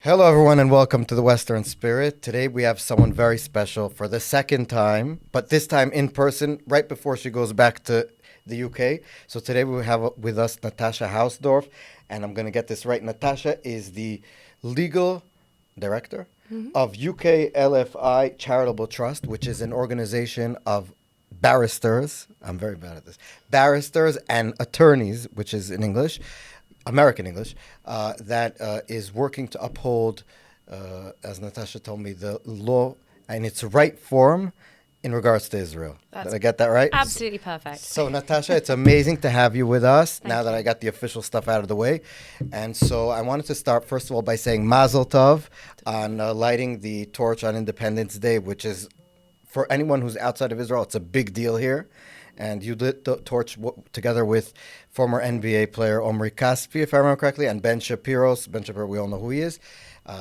Hello, everyone, and welcome to the Western Spirit. Today we have someone very special for the second time, but this time in person, right before she goes back to the UK. So today we have with us Natasha Hausdorff, and I'm going to get this right. Natasha is the legal director of UK LFI Charitable Trust, which is an organization of barristers. I'm very bad at this. Barristers and attorneys, which is in English, American English, that is working to uphold, as Natasha told me, the law in its right form in regards to Israel. Did I get that right? Absolutely perfect. So, Natasha, it's amazing to have you with us now that you. I got the official stuff out of the way. And so I wanted to start, first of all, by saying Mazel Tov on lighting the torch on Independence Day, which is, for anyone who's outside of Israel, it's a big deal here. And you lit the torch together with former NBA player Omri Caspi, if I remember correctly, and Ben Shapiro. Ben Shapiro, we all know who he is.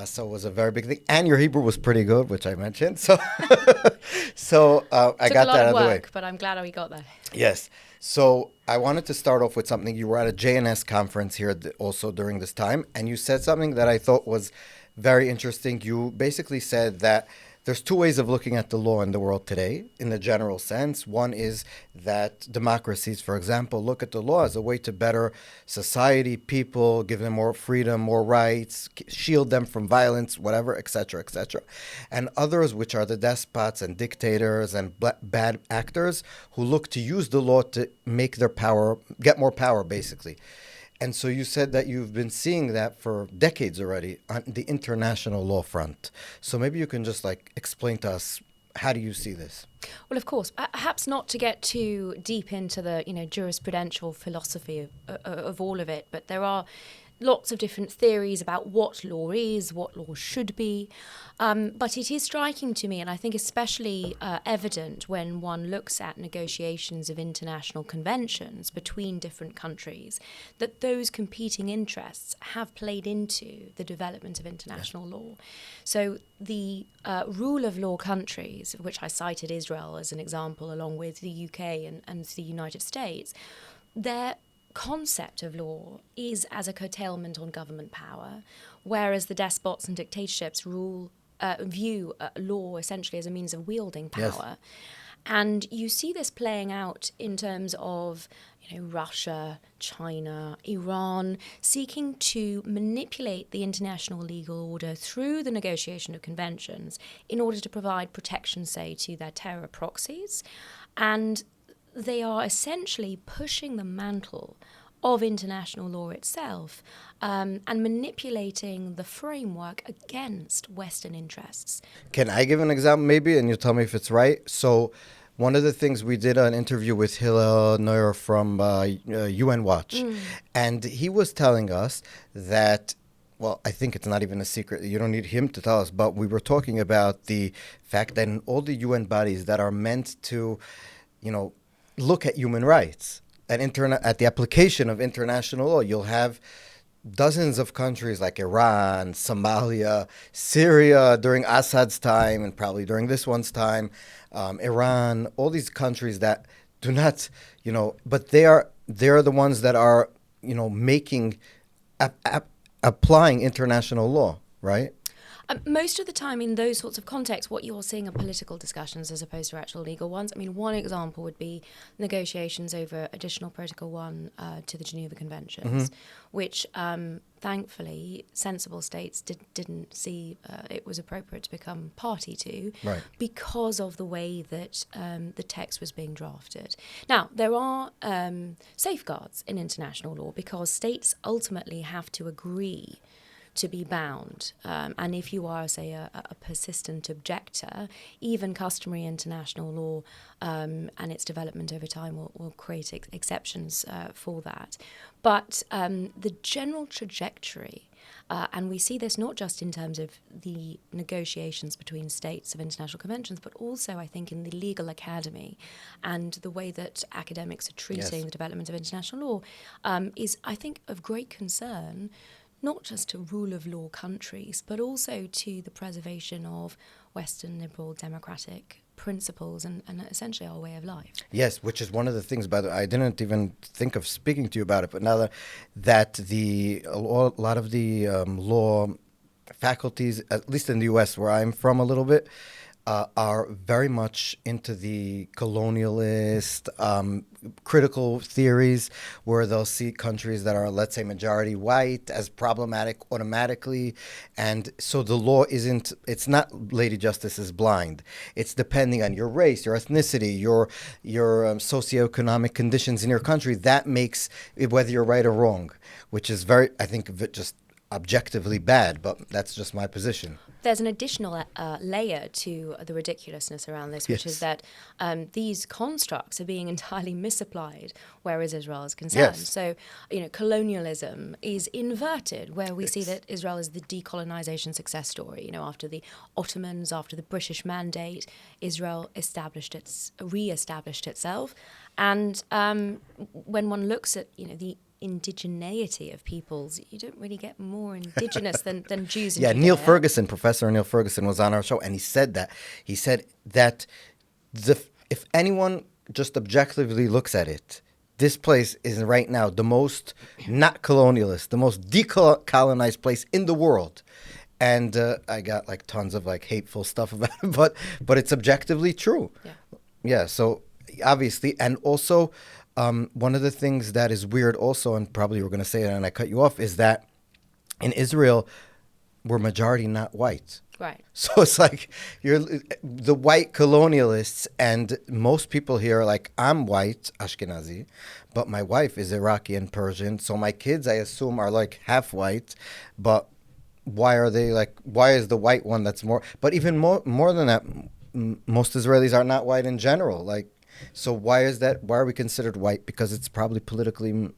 So it was a very big thing. And your Hebrew was pretty good, which I mentioned. So, I got that out of the way. But I'm glad we got there. Yes. So I wanted to start off with something. You were at a JNS conference here also during this time, and you said something that I thought was very interesting. You basically said that there's two ways of looking at the law in the world today, in the general sense. One is that democracies, for example, look at the law as a way to better society, people, give them more freedom, more rights, shield them from violence, whatever, etc., etc. And others, which are the despots and dictators and bad actors, who look to use the law to make their power, get more power, basically. And so you said that you've been seeing that for decades already on the international law front. So maybe you can just explain to us, how do you see this? Well, of course, perhaps not to get too deep into the jurisprudential philosophy of all of it, but there are lots of different theories about what law is, what law should be. But it is striking to me, and I think especially evident when one looks at negotiations of international conventions between different countries, that those competing interests have played into the development of international law. So the rule of law countries, of which I cited Israel as an example, along with the UK and the United States, their concept of law is as a curtailment on government power, whereas the despots and dictatorships view law essentially as a means of wielding power. Yes. And you see this playing out in terms of Russia, China, Iran, seeking to manipulate the international legal order through the negotiation of conventions in order to provide protection, say, to their terror proxies. And they are essentially pushing the mantle of international law itself and manipulating the framework against Western interests. Can I give an example maybe, and you tell me if it's right? So one of the things, we did an interview with Hillel Neuer from UN Watch, and he was telling us that, well, I think it's not even a secret. You don't need him to tell us, but we were talking about the fact that in all the UN bodies that are meant to, look at human rights and at the application of international law, you'll have dozens of countries like Iran, Somalia, Syria during Assad's time, and probably during this one's time, Iran, all these countries that do not, but they're the ones that are, applying international law, right? Most of the time in those sorts of contexts, what you're seeing are political discussions as opposed to actual legal ones. I mean, one example would be negotiations over Additional Protocol 1 to the Geneva Conventions, which thankfully sensible states didn't see it was appropriate to become party to, right, because of the way that the text was being drafted. Now, there are safeguards in international law because states ultimately have to agree to be bound. And if you are, say, a persistent objector, even customary international law and its development over time will create exceptions for that. But the general trajectory, and we see this not just in terms of the negotiations between states of international conventions, but also, I think, in the legal academy and the way that academics are treating the development of international law is, I think, of great concern, not just to rule of law countries, but also to the preservation of Western liberal democratic principles and essentially our way of life. Yes, which is one of the things, by the way, I didn't even think of speaking to you about it, but now that a lot of the law faculties, at least in the U.S., where I'm from a little bit, are very much into the colonialist, critical theories, where they'll see countries that are, let's say, majority white as problematic automatically. And so the law it's not Lady Justice is blind. It's depending on your race, your ethnicity, your socioeconomic conditions in your country. That makes it whether you're right or wrong, which is very, I think, just objectively bad, but that's just my position. There's an additional layer to the ridiculousness around this, which is that these constructs are being entirely misapplied where Israel is concerned. Yes. So, colonialism is inverted, where we see that Israel is the decolonization success story. After the Ottomans, after the British Mandate, Israel re-established itself. And when one looks at, the indigeneity of peoples, you don't really get more indigenous than Jews in Judea. Professor Neil Ferguson was on our show, and he said that if anyone just objectively looks at it, this place is right now the most not colonialist, the most decolonized place in the world. And I got tons of hateful stuff about it, but it's objectively true. Yeah. So obviously, and also one of the things that is weird also, and probably we're going to say it and I cut you off, is that in Israel, we're majority not white. Right. So it's you're the white colonialists, and most people here are I'm white, Ashkenazi, but my wife is Iraqi and Persian, so my kids, I assume, are half white, but why are they why is the white one that's more, but even more than that, most Israelis are not white in general, so why is that? Why are we considered white? Because it's probably politically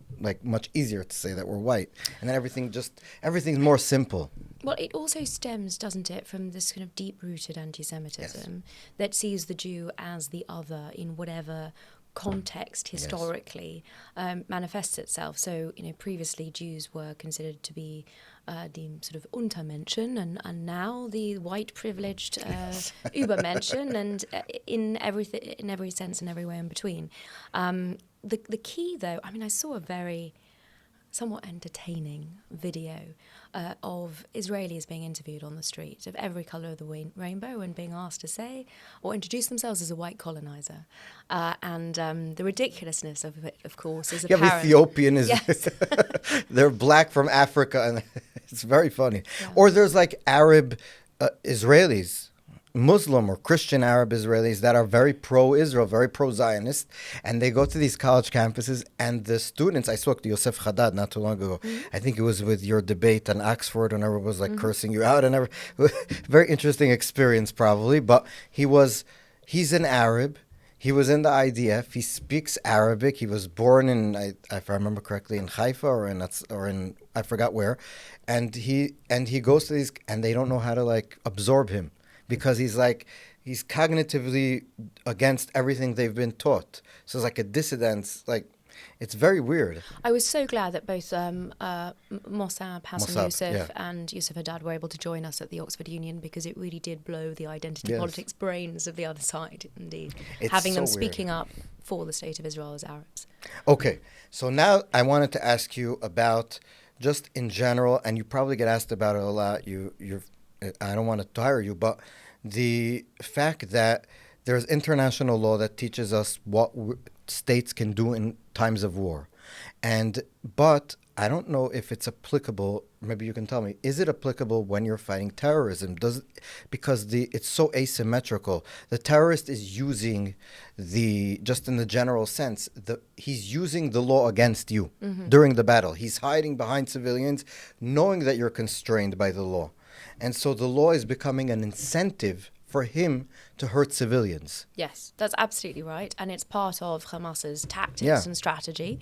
much easier to say that we're white, and then everything's more simple. Well, it also stems, doesn't it, from this kind of deep-rooted anti-Semitism that sees the Jew as the other in whatever context historically manifests itself. So, previously Jews were considered to be the sort of Untermenschen, and now the white privileged Übermenschen, and in every sense and every way in between. The key, though, I saw a very somewhat entertaining video of Israelis being interviewed on the street of every colour of the rainbow and being asked to say or introduce themselves as a white colonizer. And the ridiculousness of it, of course, is apparent. Ethiopian is... Yes. They're black from Africa, and it's very funny. Yeah. Or there's Arab Israelis, Muslim or Christian Arab Israelis that are very pro-Israel, very pro-Zionist, and they go to these college campuses, and the students, I spoke to Yosef Haddad not too long ago, I think it was with your debate on Oxford, and everyone was cursing you out, and very interesting experience probably, but he's an Arab, he was in the IDF, he speaks Arabic, he was born in, if I remember correctly, in Haifa or in I forgot where, and he goes to these, and they don't know how to absorb him, because he's cognitively against everything they've been taught. So it's a dissidence. It's very weird. I was so glad that both Mossab, Hassan Youssef, and Yusuf Haddad were able to join us at the Oxford Union, because it really did blow the identity politics brains of the other side, indeed. Having them speaking up for the state of Israel as Arabs. Okay, so now I wanted to ask you about, just in general, and you probably get asked about it a lot, I don't want to tire you, but the fact that there's international law that teaches us what states can do in times of war. But I don't know if it's applicable, maybe you can tell me, is it applicable when you're fighting terrorism? Because it's so asymmetrical. The terrorist is using just in the general sense, he's using the law against you during the battle. He's hiding behind civilians, knowing that you're constrained by the law. And so the law is becoming an incentive for him to hurt civilians. Yes, that's absolutely right. And it's part of Hamas's tactics and strategy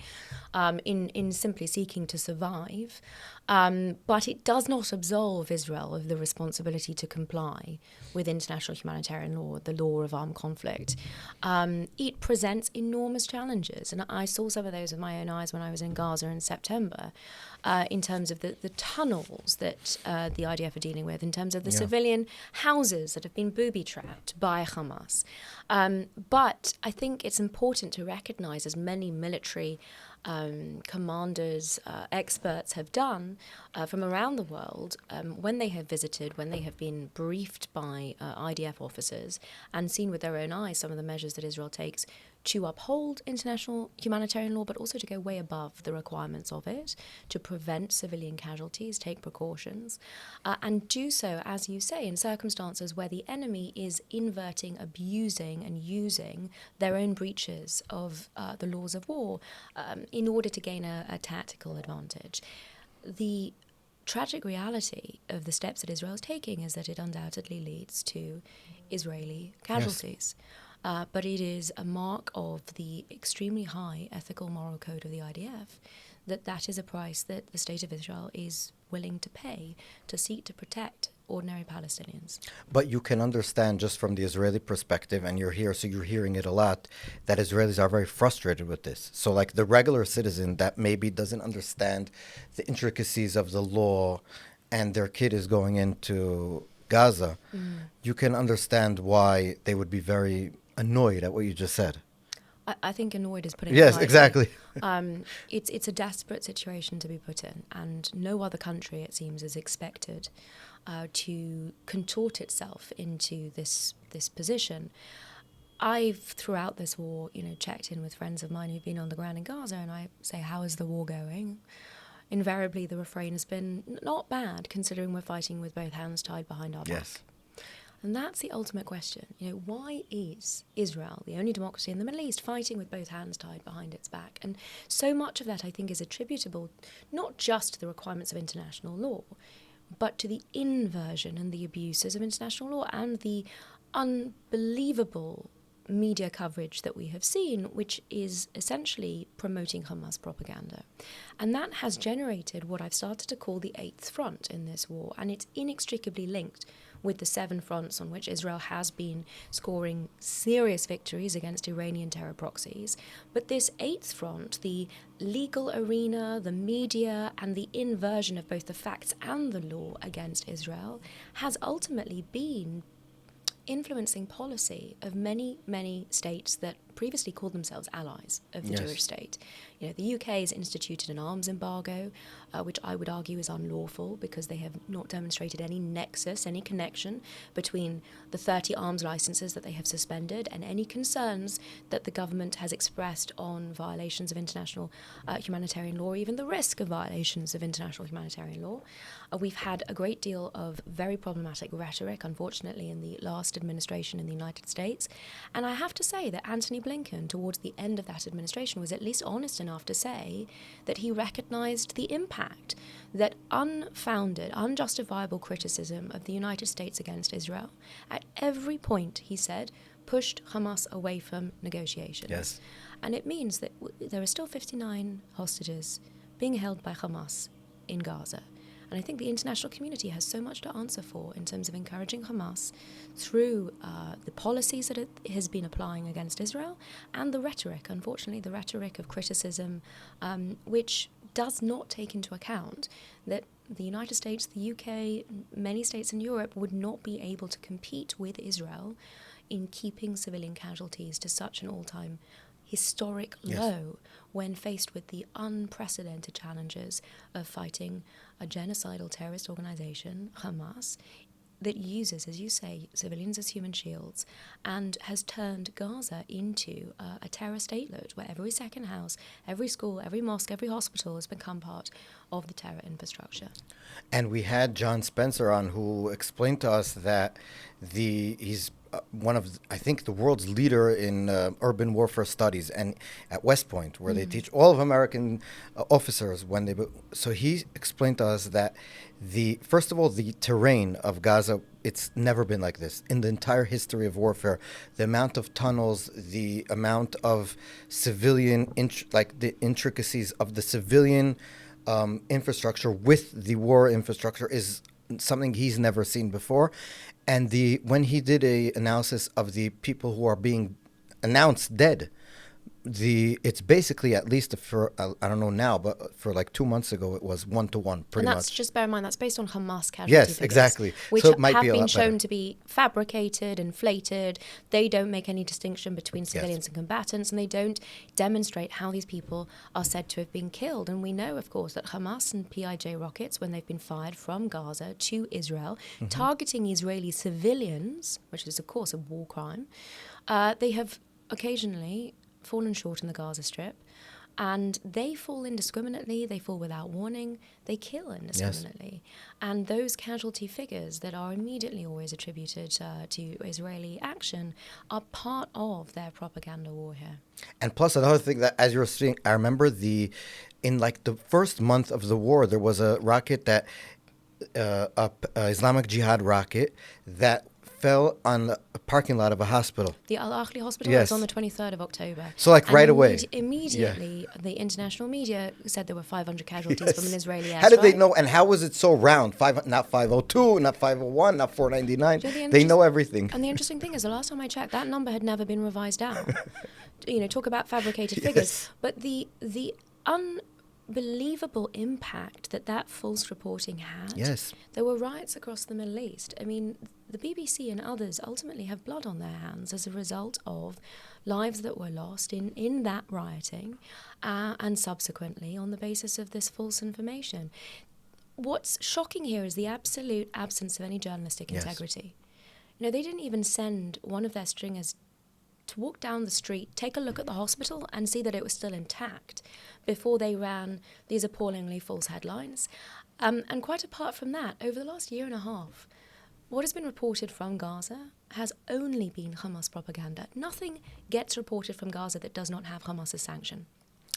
in simply seeking to survive. But it does not absolve Israel of the responsibility to comply with international humanitarian law, the law of armed conflict. It presents enormous challenges. And I saw some of those with my own eyes when I was in Gaza in September, in terms of the tunnels that the IDF are dealing with, in terms of the civilian houses that have been booby-trapped by Hamas. But I think it's important to recognize, as many military commanders, experts have done from around the world when they have visited, when they have been briefed by IDF officers and seen with their own eyes some of the measures that Israel takes to uphold international humanitarian law, but also to go way above the requirements of it, to prevent civilian casualties, take precautions, and do so, as you say, in circumstances where the enemy is inverting, abusing, and using their own breaches of the laws of war in order to gain a tactical advantage. The tragic reality of the steps that Israel is taking is that it undoubtedly leads to Israeli casualties. Yes. But it is a mark of the extremely high ethical moral code of the IDF that is a price that the State of Israel is willing to pay to seek to protect ordinary Palestinians. But you can understand just from the Israeli perspective, and you're here, so you're hearing it a lot, that Israelis are very frustrated with this. So like the regular citizen that maybe doesn't understand the intricacies of the law and their kid is going into Gaza, you can understand why they would be very annoyed at what you just said. I think annoyed is putting yes, it exactly. It's a desperate situation to be put in, and no other country, it seems, is expected to contort itself into this position. I've, throughout this war, checked in with friends of mine who've been on the ground in Gaza, and I say, how is the war going? Invariably, the refrain has been not bad, considering we're fighting with both hands tied behind our back. And that's the ultimate question. Why is Israel, the only democracy in the Middle East, fighting with both hands tied behind its back? And so much of that, I think, is attributable not just to the requirements of international law, but to the inversion and the abuses of international law and the unbelievable media coverage that we have seen, which is essentially promoting Hamas propaganda. And that has generated what I've started to call the eighth front in this war, and it's inextricably linked with the 7 fronts on which Israel has been scoring serious victories against Iranian terror proxies. But this 8th front, the legal arena, the media, and the inversion of both the facts and the law against Israel, has ultimately been influencing policy of many, many states that previously called themselves allies of the Jewish state. The UK has instituted an arms embargo, which I would argue is unlawful because they have not demonstrated any nexus, any connection between the 30 arms licenses that they have suspended and any concerns that the government has expressed on violations of international humanitarian law, or even the risk of violations of international humanitarian law. We've had a great deal of very problematic rhetoric, unfortunately, in the last administration in the United States. And I have to say that Antony Blinken, towards the end of that administration, was at least honest enough to say that he recognized the impact that unfounded, unjustifiable criticism of the United States against Israel, at every point, he said, pushed Hamas away from negotiations. Yes. And it means that there are still 59 hostages being held by Hamas in Gaza. And I think the international community has so much to answer for in terms of encouraging Hamas through the policies that it has been applying against Israel and the rhetoric, unfortunately, the rhetoric of criticism, which does not take into account that the United States, the UK, many states in Europe would not be able to compete with Israel in keeping civilian casualties to such an all-time historic low when faced with the unprecedented challenges of fighting a genocidal terrorist organization, Hamas, that uses, as you say, civilians as human shields and has turned Gaza into a terror statelet where every second house, every school, every mosque, every hospital has become part of the terror infrastructure. And we had John Spencer on, who explained to us that he's one of, I think, the world's leader in urban warfare studies, and at West Point, where they teach all of American officers when they. So he explained to us that first of all, the terrain of Gaza, it's never been like this in the entire history of warfare. The amount of tunnels, the amount of civilian, the intricacies of the civilian infrastructure with the war infrastructure is something he's never seen before. And when he did a analysis of the people who are being announced dead, it's basically, at least for, I don't know now, but for like 2 months ago, it was 1-to-1, pretty and that's much. just bear in mind that's based on Hamas casualty Yes, figures, exactly. which So it might have be a been lot better. shown to be fabricated, inflated. They don't make any distinction between civilians and combatants, and they don't demonstrate how these people are said to have been killed. And we know, of course, that Hamas and PIJ rockets, when they've been fired from Gaza to Israel, targeting Israeli civilians, which is, of course, a war crime, they have occasionally fallen short in the Gaza Strip, and they fall indiscriminately, they fall without warning, they kill indiscriminately. And those casualty figures that are immediately always attributed to Israeli action are part of their propaganda war here. And plus, another thing that, as you were saying, I remember in like the first month of the war, there was a rocket that, Islamic Jihad rocket that fell on a parking lot of a hospital. The Al-Akhli hospital Yes. was on the 23rd of October. So, like, And right away. Immediately, the international media said there were 500 casualties Yes. from an Israeli airstrike. How did they know? And how was it so round? Not 502, not 501, not 499. You know, They know everything. And the interesting thing is, the last time I checked, that number had never been revised down. Talk about fabricated figures. But the unbelievable impact that false reporting had. Yes. There were riots across the Middle East. I mean, the BBC and others ultimately have blood on their hands as a result of lives that were lost in that rioting, and subsequently on the basis of this false information. What's shocking here is the absolute absence of any journalistic integrity. They didn't even send one of their stringers to walk down the street, take a look at the hospital and see that it was still intact before they ran these appallingly false headlines. And quite apart from that, over the last year and a half, what has been reported from Gaza has only been Hamas propaganda. Nothing gets reported from Gaza that does not have Hamas's sanction.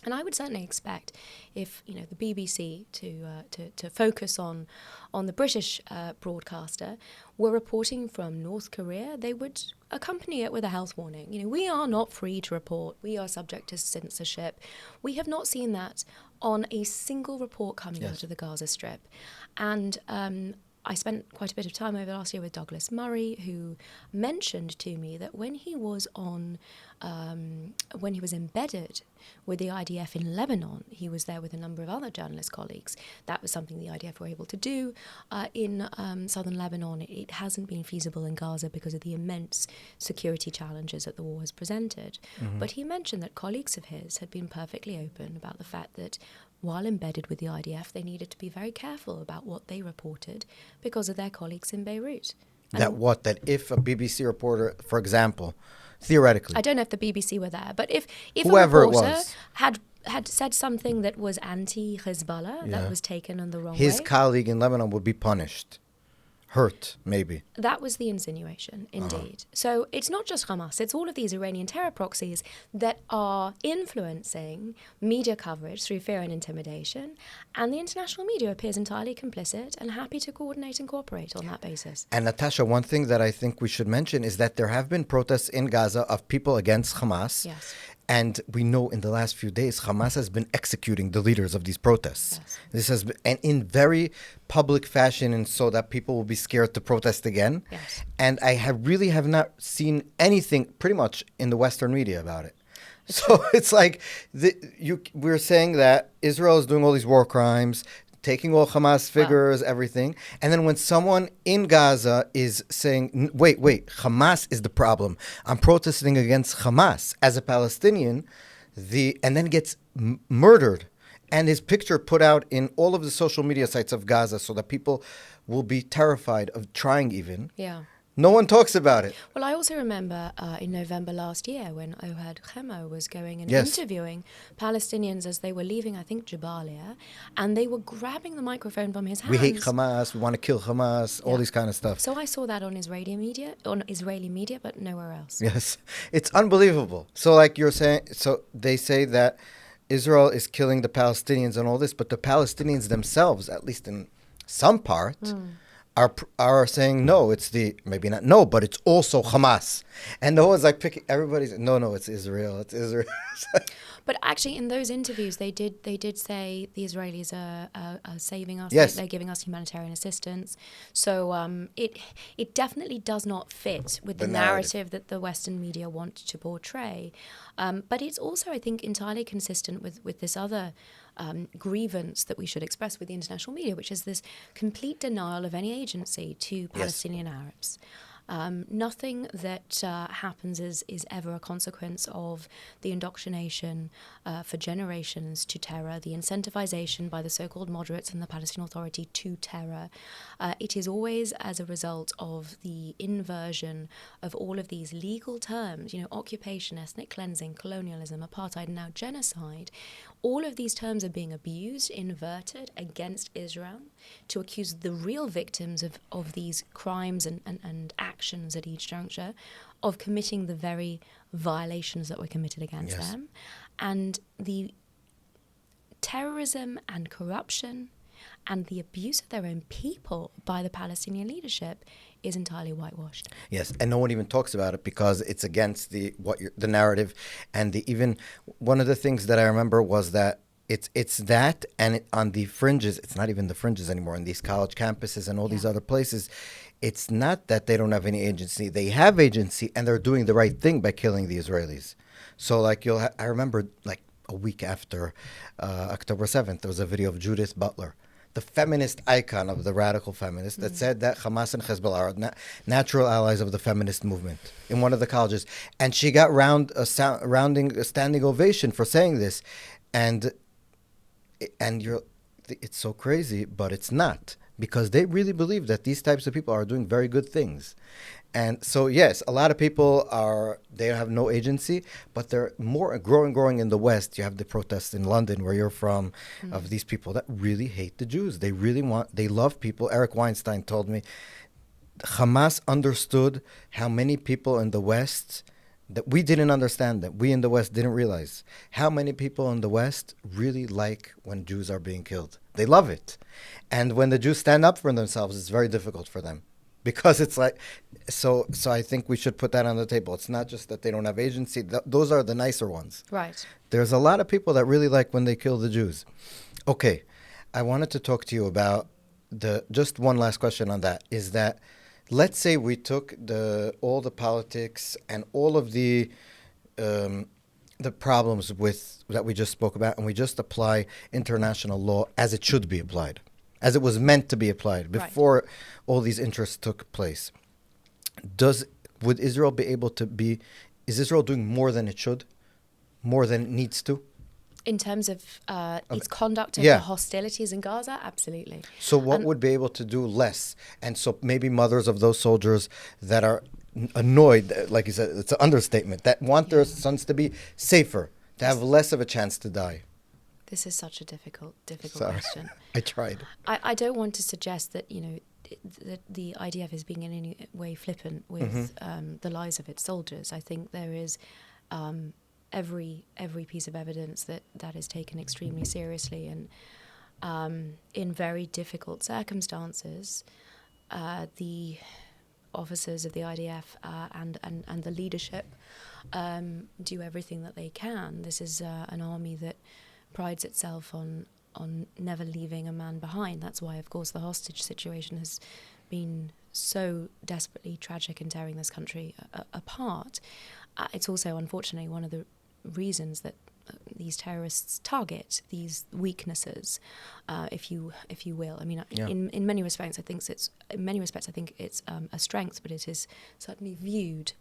And I would certainly expect if the BBC to focus on the British broadcaster were reporting from North Korea, they would accompany it with a health warning. We are not free to report. We are subject to censorship. We have not seen that on a single report coming out of the Gaza Strip. And I spent quite a bit of time over last year with Douglas Murray, who mentioned to me that when he was embedded with the IDF in Lebanon, he was there with a number of other journalist colleagues. That was something the IDF were able to do in southern Lebanon. It hasn't been feasible in Gaza because of the immense security challenges that the war has presented. But he mentioned that colleagues of his had been perfectly open about the fact that while embedded with the IDF, they needed to be very careful about what they reported because of their colleagues in Beirut. That if a BBC reporter, for example, theoretically, I don't know if the BBC were there, but if whoever a reporter it was had said something that was anti-Hezbollah, that was taken on the wrong his way. colleague in Lebanon would be punished. Hurt, maybe. That was the insinuation, indeed. So it's not just Hamas, it's all of these Iranian terror proxies that are influencing media coverage through fear and intimidation, and the international media appears entirely complicit and happy to coordinate and cooperate on that basis. And Natasha, one thing that I think we should mention is that there have been protests in Gaza of people against Hamas. Yes. And we know in the last few days, Hamas has been executing the leaders of these protests. Yes. This has been, and in very public fashion, and so that people will be scared to protest again. Yes. And I really have not seen anything pretty much in the Western media about it. So it's like we're saying that Israel is doing all these war crimes, taking all Hamas figures, everything. And then when someone in Gaza is saying, wait, Hamas is the problem. I'm protesting against Hamas as a Palestinian, and then gets murdered. And his picture put out in all of the social media sites of Gaza so that people will be terrified of trying even. Yeah. No one talks about it. Well, I also remember in November last year when Ohad Khemo was going and interviewing Palestinians as they were leaving, I think, Jabalia, and they were grabbing the microphone from his hands. We hate Hamas, we want to kill Hamas, all these kind of stuff. So I saw that on Israeli media, but nowhere else. Yes, it's unbelievable. So like you're saying, so they say that Israel is killing the Palestinians and all this, but the Palestinians themselves, at least in some part, are saying no. It's the maybe not no, but it's also Hamas, and no one's like picking. Everybody's no, it's Israel. It's Israel. But actually, in those interviews, they did say the Israelis are saving us. Yes. They're giving us humanitarian assistance. So it definitely does not fit with the narrative that the Western media want to portray. But it's also, I think, entirely consistent with this other grievance that we should express with the international media, which is this complete denial of any agency to Palestinian Arabs. Nothing that happens is ever a consequence of the indoctrination for generations to terror, the incentivization by the so-called moderates and the Palestinian Authority to terror. It is always as a result of the inversion of all of these legal terms, occupation, ethnic cleansing, colonialism, apartheid, and now genocide. All of these terms are being abused, inverted against Israel to accuse the real victims of these crimes and actions at each juncture of committing the very violations that were committed against them. And the terrorism and corruption and the abuse of their own people by the Palestinian leadership is entirely whitewashed. Yes, and no one even talks about it because it's against the narrative, and even one of the things that I remember was that it's that, and on the fringes, it's not even the fringes anymore. In these college campuses and all these other places, it's not that they don't have any agency; they have agency, and they're doing the right thing by killing the Israelis. So, like I remember, like a week after October 7th, there was a video of Judith Butler, the feminist icon of the radical feminists, that said that Hamas and Hezbollah are natural allies of the feminist movement in one of the colleges. And she got a standing ovation for saying this. And it's so crazy, but it's not. Because they really believe that these types of people are doing very good things. And so, yes, a lot of people they have no agency, but they're more growing in the West. You have the protests in London, where you're from, of these people that really hate the Jews. They love people. Eric Weinstein told me Hamas understood how many people in the West that we didn't understand, that we in the West didn't realize. How many people in the West really like when Jews are being killed. They love it. And when the Jews stand up for themselves, it's very difficult for them. Because it's like, so I think we should put that on the table. It's not just that they don't have agency. Those are the nicer ones. Right. There's a lot of people that really like when they kill the Jews. Okay, I wanted to talk to you about just one last question on that, is that let's say we took all the politics and all of the problems that we just spoke about, and we just apply international law as it should be applied, as it was meant to be applied before all these interests took place. Would Israel be able to is Israel doing more than it should? More than it needs to? In terms of its conduct of the hostilities in Gaza? Absolutely. So what would be able to do less? And so maybe mothers of those soldiers that are annoyed, like you said, it's an understatement, that want their sons to be safer, to have less of a chance to die. This is such a difficult Sorry. question. I tried. I don't want to suggest that, that the IDF is being in any way flippant with the lives of its soldiers. I think there is every piece of evidence that is taken extremely seriously, and in very difficult circumstances, the officers of the IDF and the leadership do everything that they can. This is an army that prides itself on never leaving a man behind. That's why, of course, the hostage situation has been so desperately tragic in tearing this country apart. It's also, unfortunately, one of the reasons that these terrorists target these weaknesses, if you will. I mean, in many respects, I think it's a strength, but it is certainly viewed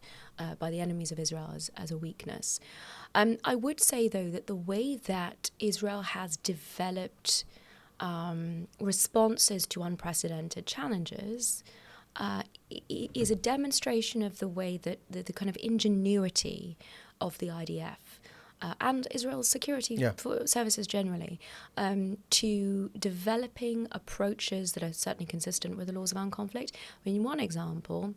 by the enemies of Israel as a weakness. I would say, though, that the way that Israel has developed responses to unprecedented challenges is a demonstration of the way that the kind of ingenuity of the IDF and Israel's security services generally, to developing approaches that are certainly consistent with the laws of armed conflict. I mean, one example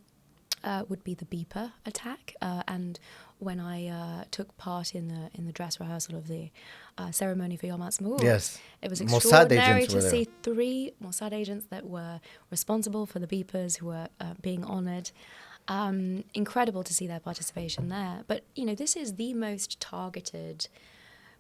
would be the Beeper attack. And when I took part in the dress rehearsal of the ceremony for Yom Ha'atzmaut, Yes. it was Mossad extraordinary agents were to there. see 3 Mossad agents that were responsible for the Beepers who were being honoured. Incredible to see their participation there. But, this is the most targeted,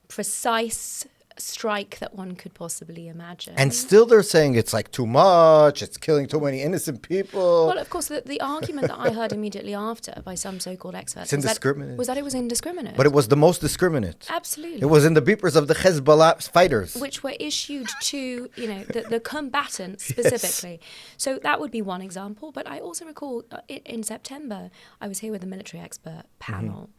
precise strike that one could possibly imagine. And still they're saying it's like too much, it's killing too many innocent people. Well, of course, the argument that I heard immediately after by some so-called experts It's indiscriminate. was that it was indiscriminate. But it was the most discriminate. Absolutely. It was in the beepers of the Hezbollah fighters. Which were issued to, the combatants specifically. Yes. So that would be one example. But I also recall in September, I was here with a military expert panel.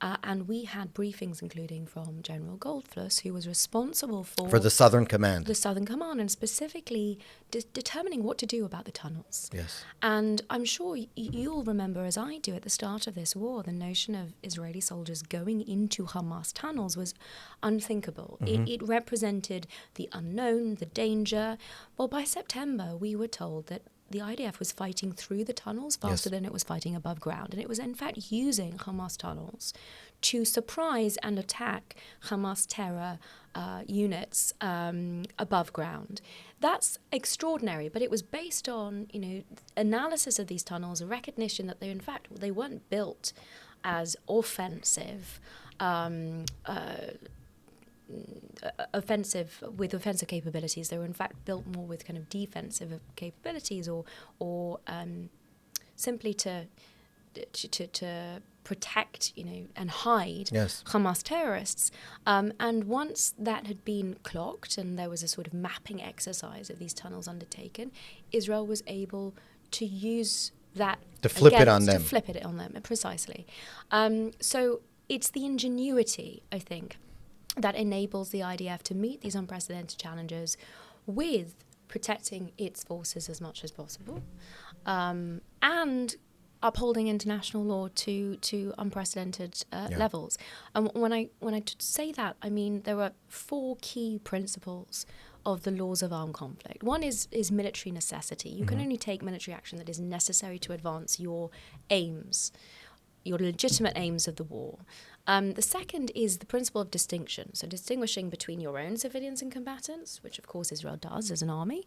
And we had briefings, including from General Goldfuss, who was responsible for the Southern Command. The Southern Command, and specifically determining what to do about the tunnels. Yes. And I'm sure you'll remember, as I do, at the start of this war, the notion of Israeli soldiers going into Hamas tunnels was unthinkable. It represented the unknown, the danger. Well, by September, we were told that the IDF was fighting through the tunnels faster than it was fighting above ground. And it was, in fact, using Hamas tunnels to surprise and attack Hamas terror units above ground. That's extraordinary, but it was based on, analysis of these tunnels, a recognition that they weren't built as offensive with offensive capabilities. They were in fact built more with kind of defensive capabilities, or simply to protect, and hide Hamas terrorists. And once that had been clocked and there was a sort of mapping exercise of these tunnels undertaken, Israel was able to use that to flip it on them, precisely. So it's the ingenuity, I think, that enables the IDF to meet these unprecedented challenges with protecting its forces as much as possible, and upholding international law to unprecedented levels. And when I say that, I mean there are 4 key principles of the laws of armed conflict. One is military necessity. You can only take military action that is necessary to advance your aims, your legitimate aims of the war. The second is the principle of distinction, so distinguishing between your own civilians and combatants, which of course Israel does as an army,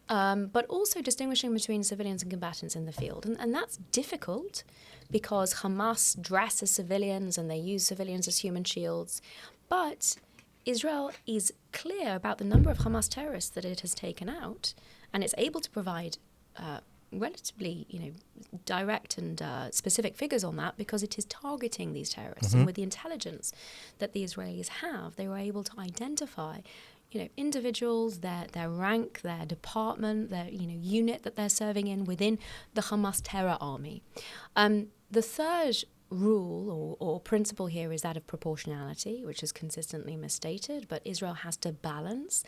but also distinguishing between civilians and combatants in the field. And that's difficult because Hamas dress as civilians and they use civilians as human shields. But Israel is clear about the number of Hamas terrorists that it has taken out, and it's able to provide relatively, direct and specific figures on that because it is targeting these terrorists. And with the intelligence that the Israelis have, they were able to identify, individuals, their rank, their department, their, unit that they're serving in within the Hamas terror army. The third rule or principle here is that of proportionality, which is consistently misstated, but Israel has to balance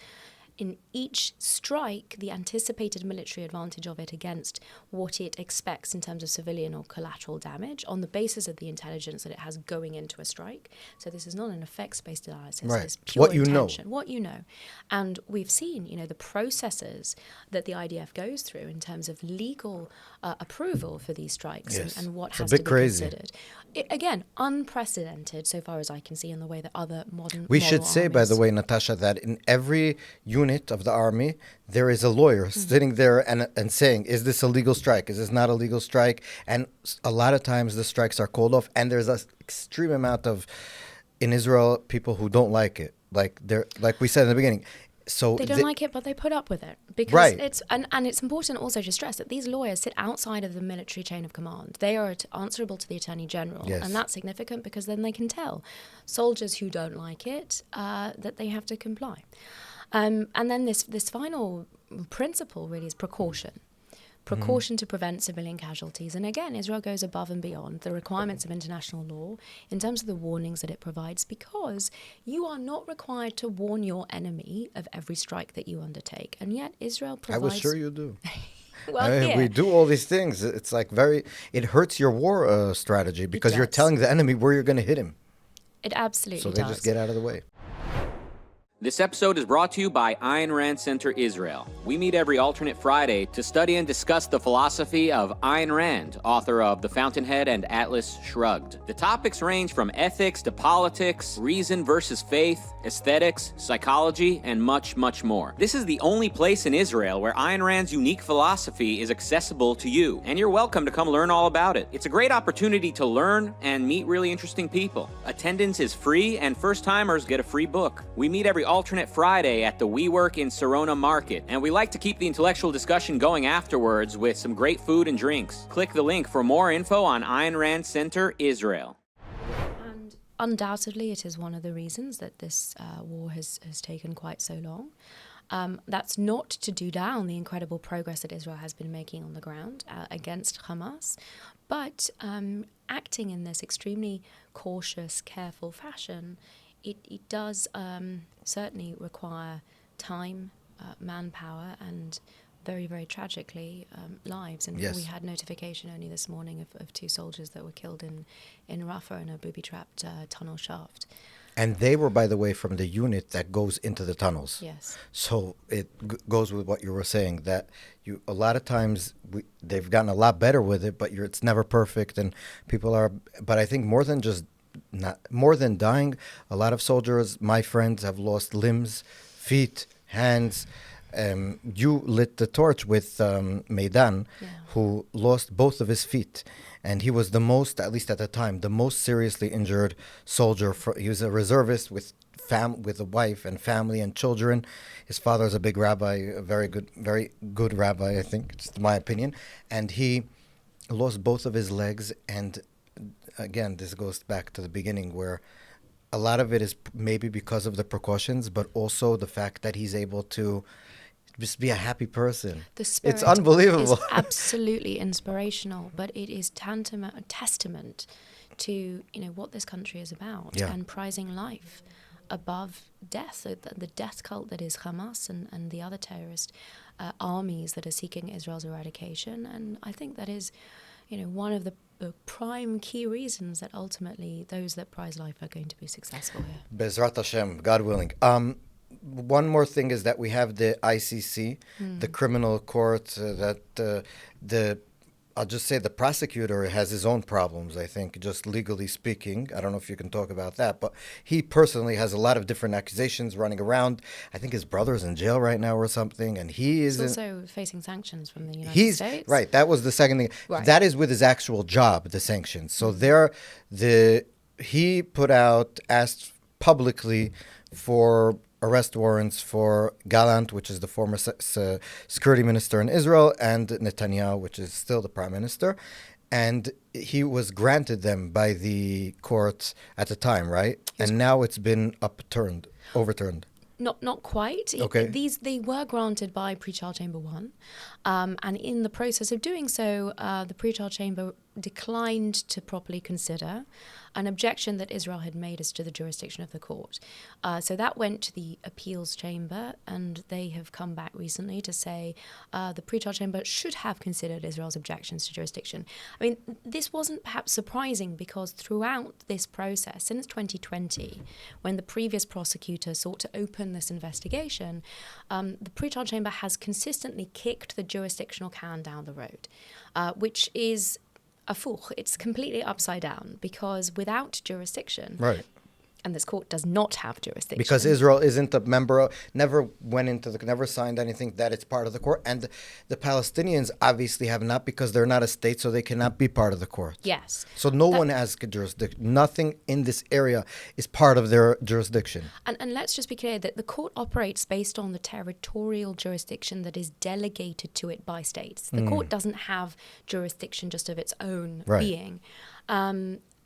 in each strike the anticipated military advantage of it against what it expects in terms of civilian or collateral damage on the basis of the intelligence that it has going into a strike. So this is not an effects-based analysis. Right. It's pure What you intention. know. What you know. And we've seen, the processes that the IDF goes through in terms of legal approval for these strikes and what has to be considered. Again, unprecedented so far as I can see in the way that other modern We should say, by the way, Natasha, that in every unit of the army, there is a lawyer sitting there and saying, is this a legal strike? Is this not a legal strike? And a lot of times the strikes are called off, and there's an extreme amount of, in Israel, people who don't like it. Like we said in the beginning. So they don't like it, but they put up with it because it's and it's important also to stress that these lawyers sit outside of the military chain of command. They are answerable to the Attorney General, and that's significant because then they can tell soldiers who don't like it that they have to comply. And then this final principle really is precaution. Precaution to prevent civilian casualties. And again, Israel goes above and beyond the requirements of international law in terms of the warnings that it provides, because you are not required to warn your enemy of every strike that you undertake. And yet Israel provides... I was sure you do. Well, we do all these things. It's like it hurts your war strategy because you're telling the enemy where you're going to hit him. It absolutely does. So they just get out of the way. This episode is brought to you by Ayn Rand Center Israel. We meet every alternate Friday to study and discuss the philosophy of Ayn Rand, author of The Fountainhead and Atlas Shrugged. The topics range from ethics to politics, reason versus faith, aesthetics, psychology, and much, much more. This is the only place in Israel where Ayn Rand's unique philosophy is accessible to you, and you're welcome to come learn all about it. It's a great opportunity to learn and meet really interesting people. Attendance is free, and first-timers get a free book. We meet every alternate Friday at the WeWork in Serona Market, and we like to keep the intellectual discussion going afterwards with some great food and drinks. Click the link for more info on Ayn Rand Center Israel. And undoubtedly, it is one of the reasons that this war has taken quite so long. That's not to do down the incredible progress that Israel has been making on the ground against Hamas, but acting in this extremely cautious, careful fashion, it does certainly require time, manpower, and very, very tragically, lives. And Yes. we had notification only this morning of 2 soldiers that were killed in Rafah in a booby-trapped tunnel shaft. And they were, by the way, from the unit that goes into the tunnels. Yes. So it goes with what you were saying, that a lot of times they've gotten a lot better with it, but it's never perfect, and people are. But I think more than dying, a lot of soldiers, my friends, have lost limbs, feet, hands. You lit the torch with Meidan, who lost both of his feet. And he was the most, at least at the time, the most seriously injured soldier. He was a reservist with a wife and family and children. His father is a big rabbi, a very good rabbi, I think, just my opinion. And he lost both of his legs. And again, this goes back to the beginning, where a lot of it is maybe because of the precautions, but also the fact that he's able to just be a happy person. The spirit it's unbelievable. is absolutely inspirational, but it is tantamount a testament to what this country is about, and prizing life above death. So the death cult that is Hamas and the other terrorist armies that are seeking Israel's eradication. And I think that is one of the prime key reasons that ultimately those that prize life are going to be successful here. Bezrat Hashem, God willing. One more thing is that we have the ICC, the criminal court, I'll just say the prosecutor has his own problems, I think, just legally speaking. I don't know if you can talk about that, but he personally has a lot of different accusations running around. I think his brother's in jail right now or something, and he's also facing sanctions from the United States. Right, that was the second thing. Right. That is with his actual job, the sanctions. So he asked publicly for arrest warrants for Gallant, which is the former security minister in Israel, and Netanyahu, which is still the prime minister. And he was granted them by the court at the time, right? And now it's been overturned. Not quite. Okay. They were granted by Pre-Trial Chamber 1. And in the process of doing so, the Pre-Trial Chamber declined to properly consider an objection that Israel had made as to the jurisdiction of the court. So that went to the appeals chamber, and they have come back recently to say the Pre-Trial Chamber should have considered Israel's objections to jurisdiction. I mean, this wasn't perhaps surprising, because throughout this process, since 2020, when the previous prosecutor sought to open this investigation, the Pre-Trial Chamber has consistently kicked the jurisdictional can down the road, which is it's completely upside down, because without jurisdiction, right, and this court does not have jurisdiction. Because Israel isn't a member, never signed anything that it's part of the court. And the Palestinians obviously have not, because they're not a state, so they cannot be part of the court. Yes. So no one has jurisdiction. Nothing in this area is part of their jurisdiction. And let's just be clear that the court operates based on the territorial jurisdiction that is delegated to it by states. The court doesn't have jurisdiction just of its own being.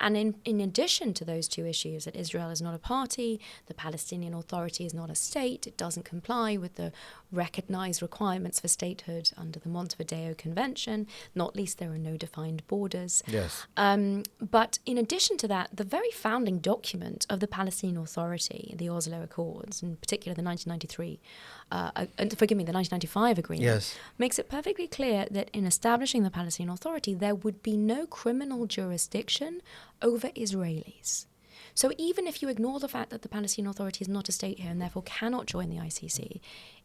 And in addition to those two issues, that Israel is not a party, the Palestinian Authority is not a state, it doesn't comply with the recognized requirements for statehood under the Montevideo Convention, not least there are no defined borders. Yes. But in addition to that, the very founding document of the Palestinian Authority, the Oslo Accords, in particular the 1995 agreement, makes it perfectly clear that in establishing the Palestinian Authority, there would be no criminal jurisdiction over Israelis. So even if you ignore the fact that the Palestinian Authority is not a state here and therefore cannot join the ICC,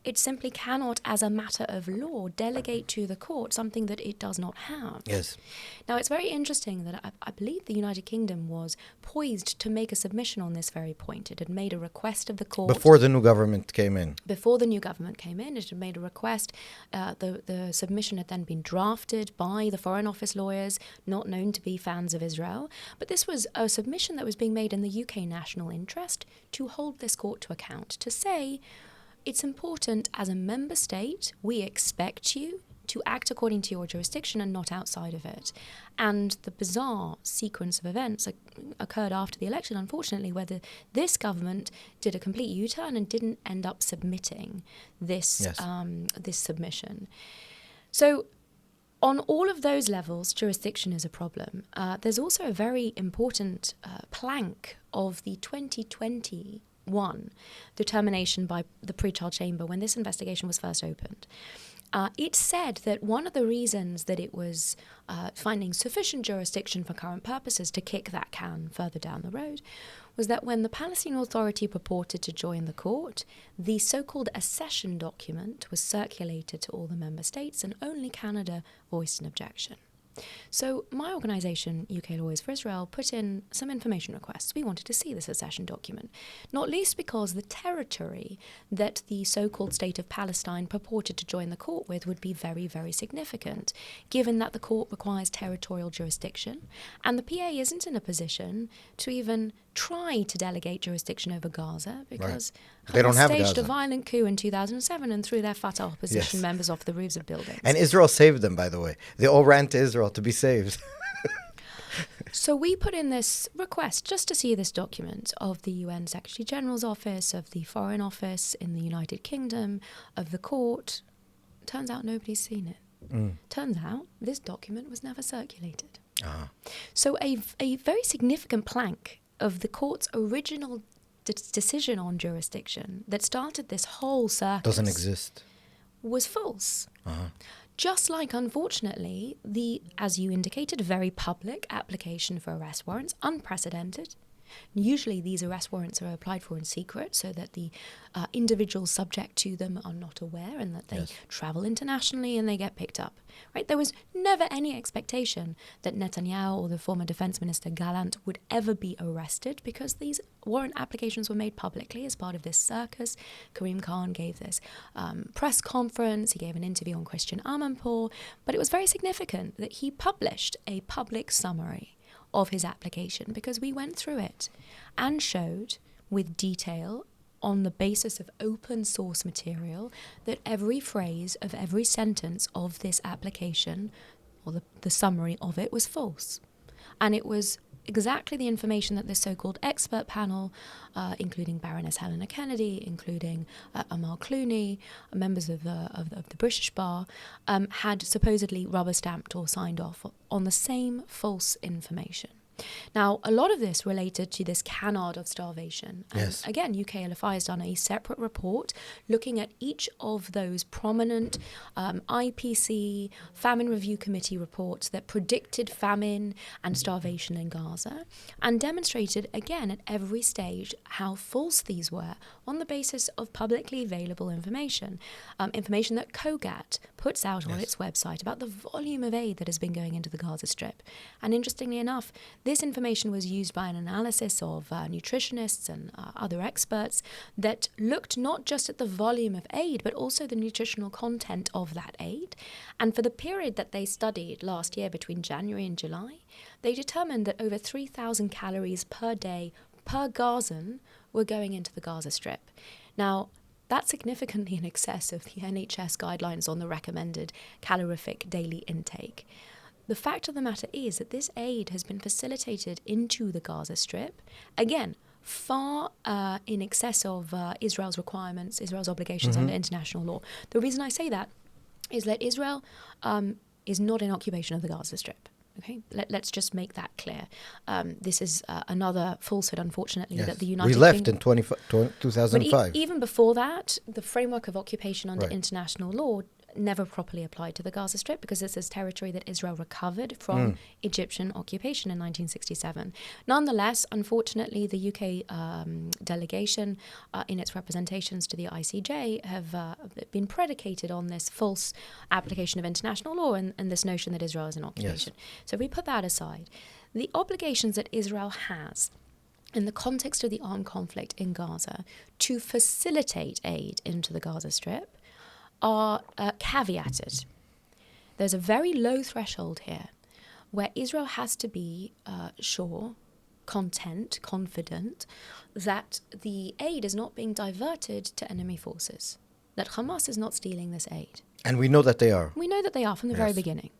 it simply cannot, as a matter of law, delegate to the court something that it does not have. Yes. Now, it's very interesting that I believe the United Kingdom was poised to make a submission on this very point. It had made a request of the court. Before the new government came in. Before the new government came in, it had made a request. The submission had then been drafted by the Foreign Office lawyers, not known to be fans of Israel. But this was a submission that was being made in the UK national interest to hold this court to account, to say, it's important as a member state, we expect you to act according to your jurisdiction and not outside of it. And the bizarre sequence of events occurred after the election, unfortunately, where this government did a complete U-turn and didn't end up submitting this, this submission. So on all of those levels, jurisdiction is a problem. There's also a very important plank of the 2021 determination by the pre-trial chamber when this investigation was first opened. It said that one of the reasons that it was finding sufficient jurisdiction for current purposes to kick that can further down the road was that when the Palestinian Authority purported to join the court, the so-called accession document was circulated to all the member states and only Canada voiced an objection. So my organisation, UK Lawyers for Israel, put in some information requests. We wanted to see this accession document, not least because the territory that the so-called State of Palestine purported to join the court with would be very, very significant, given that the court requires territorial jurisdiction, and the PA isn't in a position to even try to delegate jurisdiction over Gaza because they don't have staged Gaza. a violent coup in 2007 and threw their Fatah opposition members off the roofs of buildings. And Israel saved them, by the way. They all ran to Israel to be saved. So we put in this request just to see this document of the UN Secretary General's office, of the Foreign Office in the United Kingdom, of the court. Turns out nobody's seen it. Turns out this document was never circulated. So a very significant plank of the court's original decision on jurisdiction that started this whole circus Doesn't exist. was false. Just like, unfortunately, the, as you indicated, very public application for arrest warrants, unprecedented. Usually these arrest warrants are applied for in secret so that the individuals subject to them are not aware and that they travel internationally and they get picked up. Right? There was never any expectation that Netanyahu or the former defense minister Gallant would ever be arrested because these warrant applications were made publicly as part of this circus. Karim Khan gave this press conference. He gave an interview on Christian Amanpour. But it was very significant that he published a public summary of his application because we went through it and showed with detail on the basis of open source material that every phrase of every sentence of this application or the summary of it was false. And it was exactly the information that this so-called expert panel, including Baroness Helena Kennedy, including Amal Clooney, members of the British Bar, had supposedly rubber-stamped or signed off on the same false information. Now, a lot of this related to this canard of starvation. And again, UK LFI has done a separate report looking at each of those prominent IPC Famine Review Committee reports that predicted famine and starvation in Gaza and demonstrated, again, at every stage how false these were on the basis of publicly available information. Information that COGAT puts out on its website about the volume of aid that has been going into the Gaza Strip. And interestingly enough, this information was used by an analysis of nutritionists and other experts that looked not just at the volume of aid, but also the nutritional content of that aid. And for the period that they studied last year between January and July, they determined that over 3,000 calories per day per Gazan were going into the Gaza Strip. Now, that's significantly in excess of the NHS guidelines on the recommended calorific daily intake. The fact of the matter is that this aid has been facilitated into the Gaza Strip, again, far in excess of Israel's requirements, Israel's obligations under international law. The reason I say that is that Israel is not in occupation of the Gaza Strip. Okay, let's just make that clear. This is another falsehood, unfortunately, that the United Kingdom... We left Kingdom, in 2005. But even before that, the framework of occupation under international law never properly applied to the Gaza Strip because this is territory that Israel recovered from Egyptian occupation in 1967. Nonetheless, unfortunately, the UK delegation in its representations to the ICJ have been predicated on this false application of international law and this notion that Israel is an occupation. Yes. So if we put that aside, the obligations that Israel has in the context of the armed conflict in Gaza to facilitate aid into the Gaza Strip are caveated. There's a very low threshold here where Israel has to be confident that the aid is not being diverted to enemy forces, that Hamas is not stealing this aid. And we know that they are. We know that they are from the very beginning.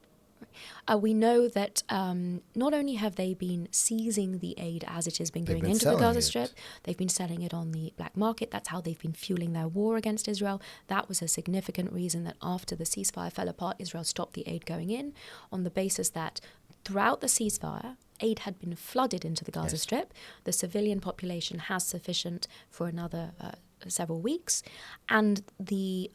We know that not only have they been seizing the aid as it has been going into the Gaza Strip, they've been selling it on the black market. That's how they've been fueling their war against Israel. That was a significant reason that after the ceasefire fell apart, Israel stopped the aid going in on the basis that throughout the ceasefire, aid had been flooded into the Gaza Strip. The civilian population has sufficient for another several weeks, and the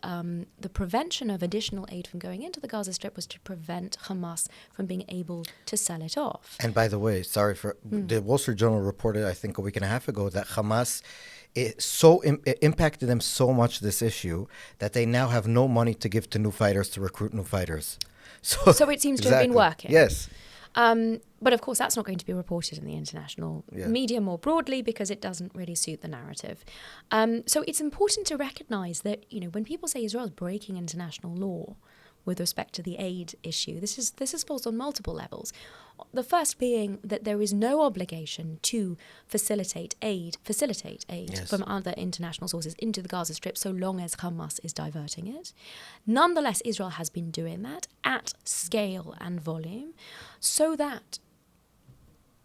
prevention of additional aid from going into the Gaza Strip was to prevent Hamas from being able to sell it off. And by the way, the Wall Street Journal reported, I think a week and a half ago, that Hamas it impacted them so much, this issue, that they now have no money to give to new fighters to recruit new fighters. So it seems to have been working. Yes. But of course, that's not going to be reported in the international media more broadly because it doesn't really suit the narrative. So it's important to recognize that, when people say Israel is breaking international law with respect to the aid issue, this is false on multiple levels. The first being that there is no obligation to facilitate aid from other international sources into the Gaza Strip so long as Hamas is diverting it. Nonetheless, Israel has been doing that at scale and volume so that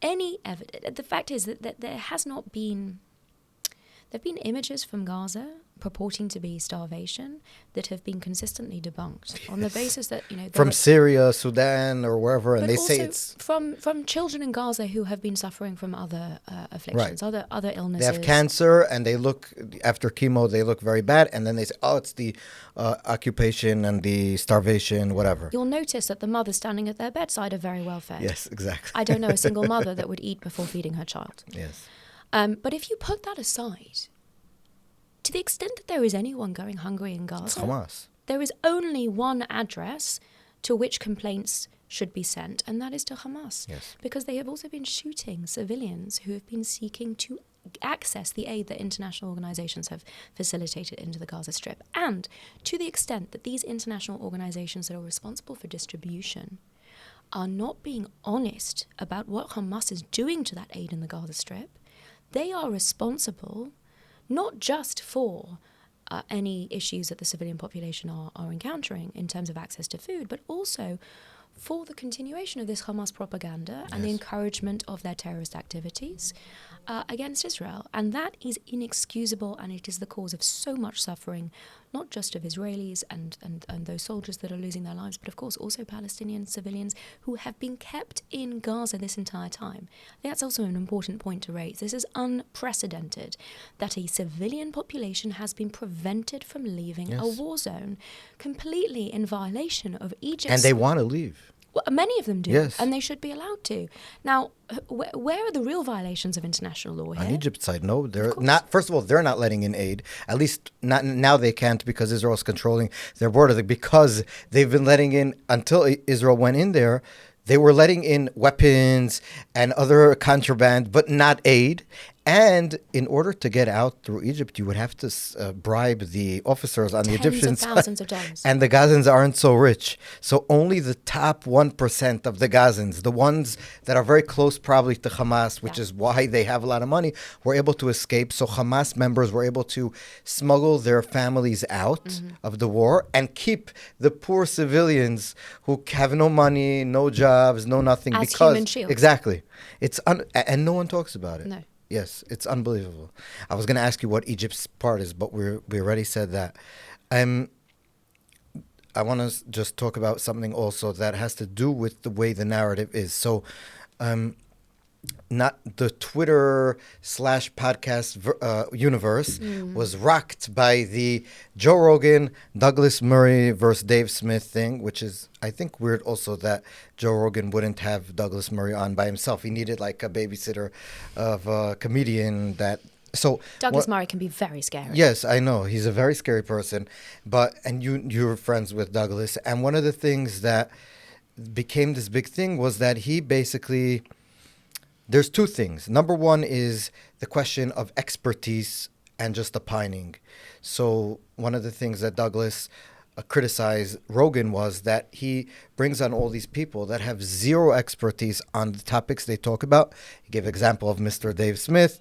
any evidence, the fact is that there has not been, there have been images from Gaza purporting to be starvation that have been consistently debunked on the basis that, from Syria, Sudan, or wherever, and they also say it's from children in Gaza who have been suffering from other afflictions, other illnesses. They have cancer, and they look, after chemo, they look very bad, and then they say, oh, it's the occupation and the starvation, whatever. You'll notice that the mothers standing at their bedside are very well fed. Yes, exactly. I don't know a single mother that would eat before feeding her child. Yes. But if you put that aside, to the extent that there is anyone going hungry in Gaza, It's Hamas. there is only one address to which complaints should be sent, and that is to Hamas. Yes. Because they have also been shooting civilians who have been seeking to access the aid that international organizations have facilitated into the Gaza Strip. And to the extent that these international organizations that are responsible for distribution are not being honest about what Hamas is doing to that aid in the Gaza Strip, they are responsible not just for any issues that the civilian population are encountering in terms of access to food, but also for the continuation of this Hamas propaganda and the encouragement of their terrorist activities against Israel. And that is inexcusable, and it is the cause of so much suffering, not just of Israelis and those soldiers that are losing their lives, but of course also Palestinian civilians who have been kept in Gaza this entire time. I think that's also an important point to raise. This is unprecedented, that a civilian population has been prevented from leaving a war zone, completely in violation of Egypt's... And they want to leave. Well, many of them do, Yes. and they should be allowed to. Now, where are the real violations of international law here? On Egypt's side, no, they're not. First of all, they're not letting in aid. At least not now. They can't because Israel is controlling their border. Because they've been letting in until Israel went in there. They were letting in weapons and other contraband, but not aid. And in order to get out through Egypt, you would have to bribe the officers on the Egyptian side. Thousands of dollars. And the Gazans aren't so rich. So only the top 1% of the Gazans, the ones that are very close probably to Hamas, which is why they have a lot of money, were able to escape. So Hamas members were able to smuggle their families out of the war and keep the poor civilians who have no money, no jobs, no nothing. As because human shields. Exactly. And no one talks about it. No. Yes, it's unbelievable. I was going to ask you what Egypt's part is, but we already said that. I want to just talk about something also that has to do with the way the narrative is. So not the Twitter / podcast universe was rocked by the Joe Rogan, Douglas Murray versus Dave Smith thing, which is, I think, weird also that Joe Rogan wouldn't have Douglas Murray on by himself. He needed like a babysitter of a comedian that. So Douglas Murray can be very scary. Yes, I know. He's a very scary person. And you're friends with Douglas. And one of the things that became this big thing was that he basically, there's two things. Number one is the question of expertise and just opining. So one of the things that Douglas criticized Rogan was that he brings on all these people that have zero expertise on the topics they talk about. He gave example of Mr. Dave Smith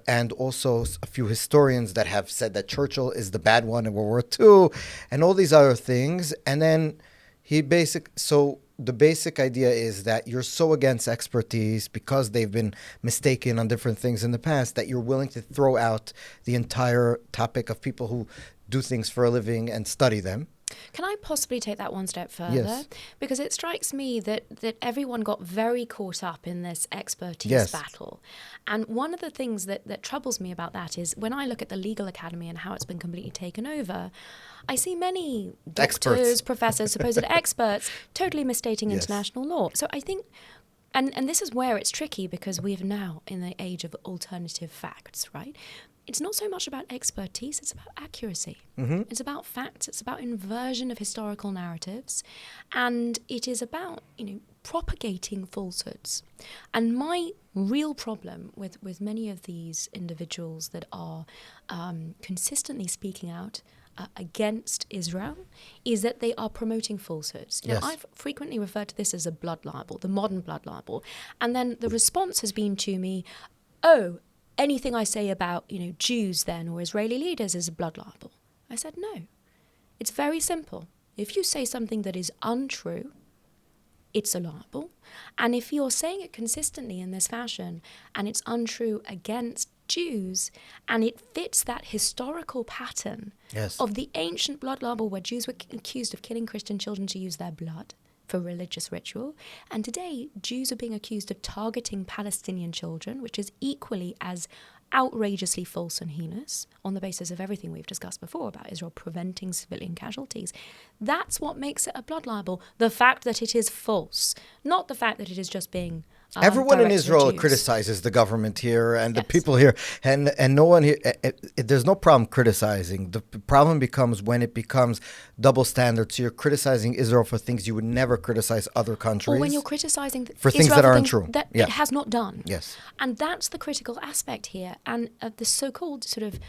and also a few historians that have said that Churchill is the bad one in World War II and all these other things. And then the basic idea is that you're so against expertise because they've been mistaken on different things in the past that you're willing to throw out the entire topic of people who do things for a living and study them. Can I possibly take that one step further? Yes. Because it strikes me that everyone got very caught up in this expertise battle. And one of the things that troubles me about that is when I look at the legal academy and how it's been completely taken over, I see many doctors, professors, supposed experts totally misstating international law. So I think, and this is where it's tricky because we are now in the age of alternative facts, right? It's not so much about expertise, it's about accuracy. Mm-hmm. It's about facts, it's about inversion of historical narratives, and it is about, propagating falsehoods. And my real problem with many of these individuals that are consistently speaking out against Israel is that they are promoting falsehoods. Yes. I've frequently referred to this as a blood libel, the modern blood libel. And then the response has been to me, anything I say about, Jews then or Israeli leaders is a blood libel. I said, no. It's very simple. If you say something that is untrue, it's a libel. And if you're saying it consistently in this fashion and it's untrue against Jews and it fits that historical pattern of the ancient blood libel where Jews were accused of killing Christian children to use their blood for religious ritual. And today, Jews are being accused of targeting Palestinian children, which is equally as outrageously false and heinous on the basis of everything we've discussed before about Israel preventing civilian casualties. That's what makes it a blood libel. The fact that it is false, not the fact that it is just being everyone in Israel criticizes the government here and the people here, and no one here. There's no problem criticizing. The problem becomes when it becomes double standards. So you're criticizing Israel for things you would never criticize other countries, or when you're criticizing for things that aren't true, that it has not done. Yes, and that's the critical aspect here. And the so-called sort of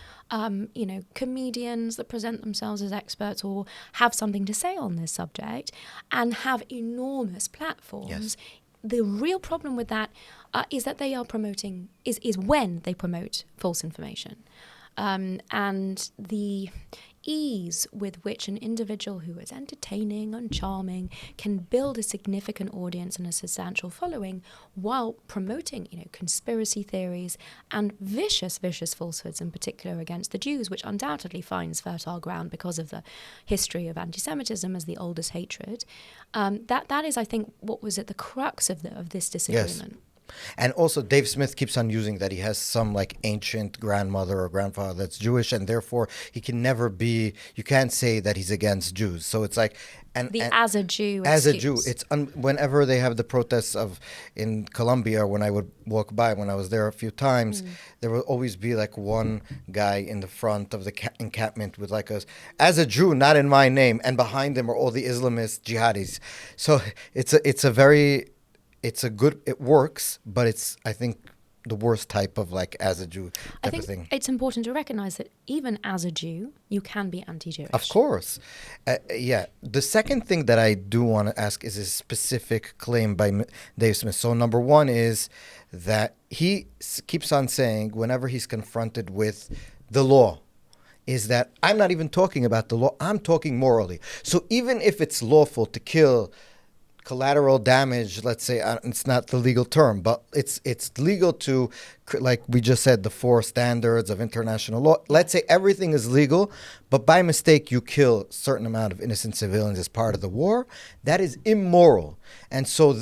comedians that present themselves as experts or have something to say on this subject and have enormous platforms. Yes. The real problem with that is that they are promoting, is when they promote false information. And the ease with which an individual who is entertaining and charming can build a significant audience and a substantial following while promoting, conspiracy theories and vicious falsehoods, in particular against the Jews, which undoubtedly finds fertile ground because of the history of anti-Semitism as the oldest hatred. That is, I think, what was at the crux of this disagreement. Yes. And also, Dave Smith keeps on using that he has some ancient grandmother or grandfather that's Jewish, and therefore he can never be. You can't say that he's against Jews. So it's as a Jew. As a Jew, it's whenever they have the protests in Colombia. When I would walk by, when I was there a few times, there would always be one guy in the front of the encampment with as a Jew, not in my name, and behind them are all the Islamist jihadis. So it works, but it's, I think, the worst type of as a Jew type of thing. It's important to recognize that even as a Jew, you can be anti-Jewish. Of course. The second thing that I do want to ask is a specific claim by Dave Smith. So number one is that he keeps on saying whenever he's confronted with the law, is that I'm not even talking about the law, I'm talking morally. So even if it's lawful to kill collateral damage, let's say, it's not the legal term, but it's legal to, like we just said, the 4 standards of international law. Let's say everything is legal, but by mistake you kill a certain amount of innocent civilians as part of the war. That is immoral. And so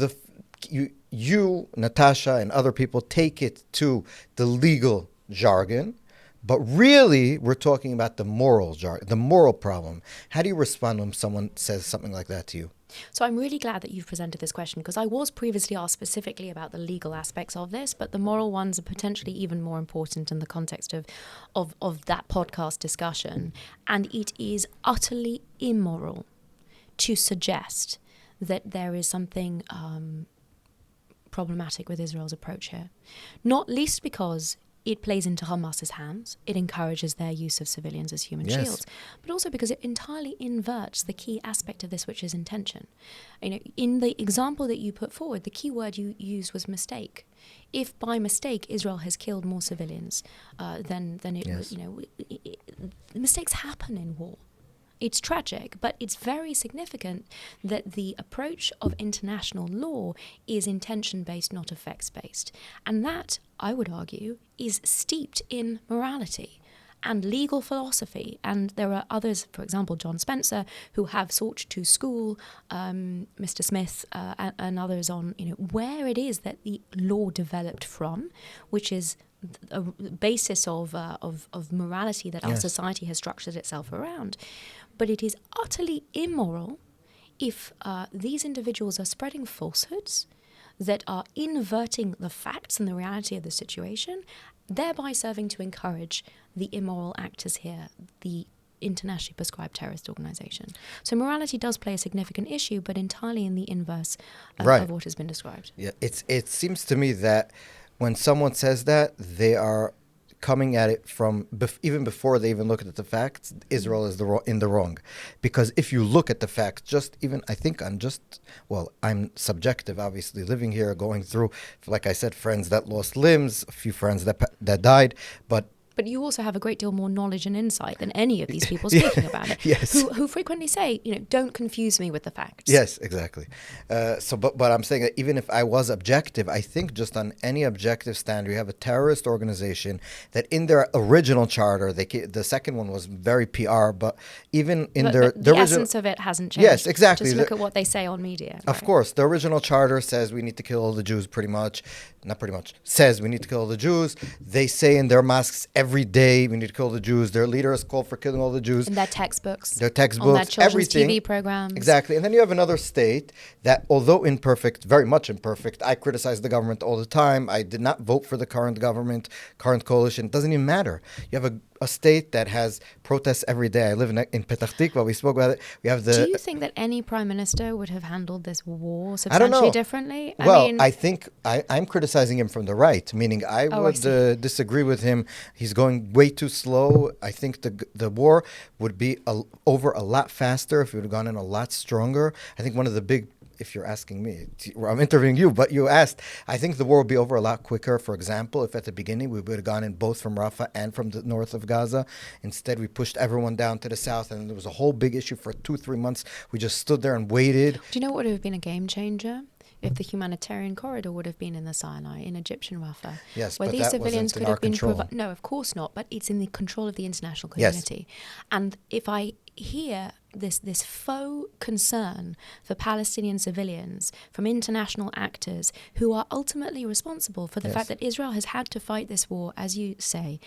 you, Natasha, and other people take it to the legal jargon, but really we're talking about the moral jargon, the moral problem. How do you respond when someone says something like that to you? So I'm really glad that you've presented this question, because I was previously asked specifically about the legal aspects of this, but the moral ones are potentially even more important in the context of that podcast discussion. And it is utterly immoral to suggest that there is something problematic with Israel's approach here, not least because it plays into Hamas's hands. It encourages their use of civilians as human shields, but also because it entirely inverts the key aspect of this, which is intention. In the example that you put forward, the key word you used was mistake. If by mistake Israel has killed more civilians than it, mistakes happen in war. It's tragic, but it's very significant that the approach of international law is intention-based, not effects-based. And that, I would argue, is steeped in morality and legal philosophy. And there are others, for example, John Spencer, who have sought to school Mr. Smith and others on where it is that the law developed from, which is a basis of morality that our society has structured itself around. But it is utterly immoral if these individuals are spreading falsehoods that are inverting the facts and the reality of the situation, thereby serving to encourage the immoral actors here, the internationally prescribed terrorist organization. So morality does play a significant issue, but entirely in the inverse of what has been described. Yeah, it seems to me that when someone says that, they are coming at it from even before they even look at the facts. Israel is in the wrong, because if you look at the facts, I'm subjective, obviously, living here, going through, like I said, friends that lost limbs, a few friends that died, but you also have a great deal more knowledge and insight than any of these people speaking about it. Yes. Who frequently say, don't confuse me with the facts. Yes, exactly. But I'm saying that even if I was objective, I think just on any objective standard, you have a terrorist organization that in their original charter, the second one was very PR, but even in the essence of it hasn't changed. Yes, exactly. Just look at what they say on media. Of course, the original charter says we need to kill all the Jews, says we need to kill all the Jews. They say in their mosques every day we need to kill the Jews. Their leaders call for killing all the Jews. In their textbooks. On their children's everything. TV programs. Exactly. And then you have another state that, although imperfect, very much imperfect, I criticize the government all the time. I did not vote for the current government, current coalition. It doesn't even matter. You have a state that has protests every day. I live in Petah Tikva. We spoke about it. We have Do you think that any prime minister would have handled this war substantially differently? I think I'm criticizing him from the right, meaning I would disagree with him. He's going way too slow. I think the war would be over a lot faster if it would have gone in a lot stronger. I think one of the big, if you're asking me, I'm interviewing you, but you asked, I think the war would be over a lot quicker. For example, if at the beginning we would have gone in both from Rafah and from the north of Gaza. Instead, we pushed everyone down to the south, and there was a whole big issue for 2-3 months. We just stood there and waited. Do you know what would have been a game changer? If the humanitarian corridor would have been in the Sinai, in Egyptian Rafah, yes, where but these that civilians wasn't could have been provided. No, of course not. But it's in the control of the international community. Yes. And if I hear this faux concern for Palestinian civilians from international actors who are ultimately responsible for the fact that Israel has had to fight this war, as you say,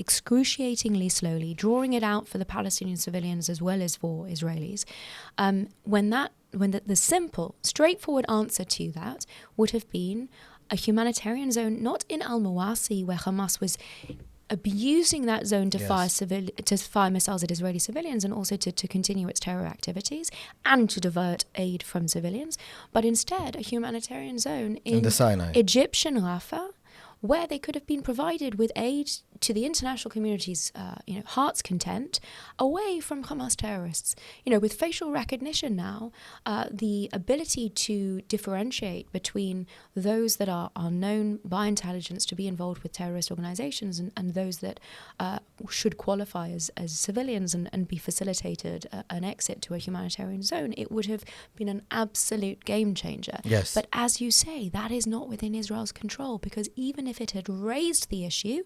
excruciatingly slowly, drawing it out for the Palestinian civilians as well as for Israelis, when the simple, straightforward answer to that would have been a humanitarian zone, not in Al-Mawasi, where Hamas was abusing that zone to fire missiles at Israeli civilians and also to continue its terror activities and to divert aid from civilians, but instead a humanitarian zone in the Sinai, Egyptian Rafah, where they could have been provided with aid to the international community's heart's content, away from Hamas terrorists. With facial recognition now, the ability to differentiate between those that are known by intelligence to be involved with terrorist organizations and those that should qualify as civilians and be facilitated an exit to a humanitarian zone, it would have been an absolute game changer. Yes. But as you say, that is not within Israel's control, because even if it had raised the issue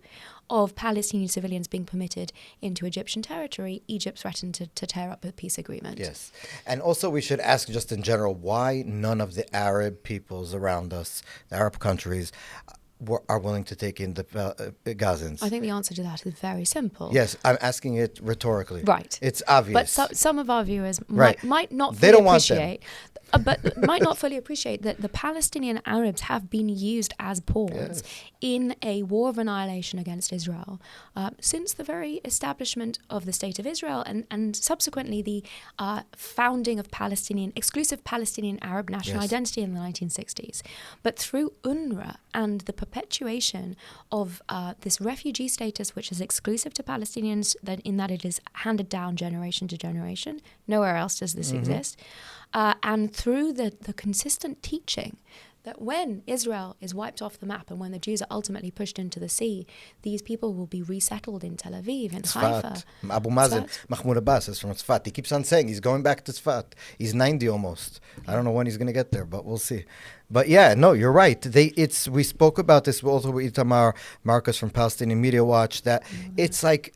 of Palestinian civilians being permitted into Egyptian territory, Egypt threatened to tear up the peace agreement. Yes. And also we should ask just in general, why none of the Arab peoples around us, the Arab countries, are willing to take in the Gazans? I think the answer to that is very simple. Yes, I'm asking it rhetorically. Right. It's obvious. But some of our viewers Right. might not They fully don't want them. appreciate, but might not fully appreciate that the Palestinian Arabs have been used as pawns in a war of annihilation against Israel since the very establishment of the State of Israel and subsequently the founding of exclusive Palestinian Arab national identity in the 1960s. But through UNRWA and the perpetuation of this refugee status, which is exclusive to Palestinians, in that it is handed down generation to generation. Nowhere else does this exist. And through the consistent teaching that when Israel is wiped off the map and when the Jews are ultimately pushed into the sea, these people will be resettled in Tel Aviv, in Haifa. Abu Mazen, Mahmoud Abbas is from Tzfat. He keeps on saying he's going back to Tzfat. He's 90 almost. I don't know when he's going to get there, but we'll see. But yeah, no, you're right. We spoke about this also with Itamar Marcus from Palestinian Media Watch, that it's like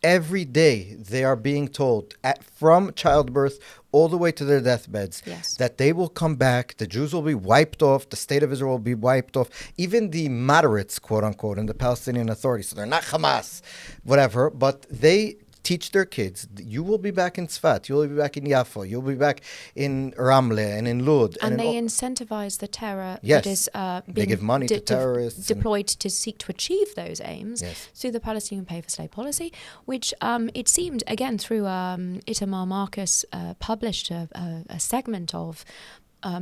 every day they are being told from childbirth all the way to their deathbeds that they will come back, the Jews will be wiped off, the state of Israel will be wiped off, even the moderates, quote unquote, in the Palestinian Authority. So they're not Hamas, whatever, but they teach their kids, you will be back in Tzfat, you will be back in Yaffo, you'll be back in Ramle and in Lud. And they incentivize the terror yes. that is they give money to terrorists. Deployed to seek to achieve those aims through the Palestinian pay-for-slay policy, which it seemed, again, through Itamar Marcus published a segment of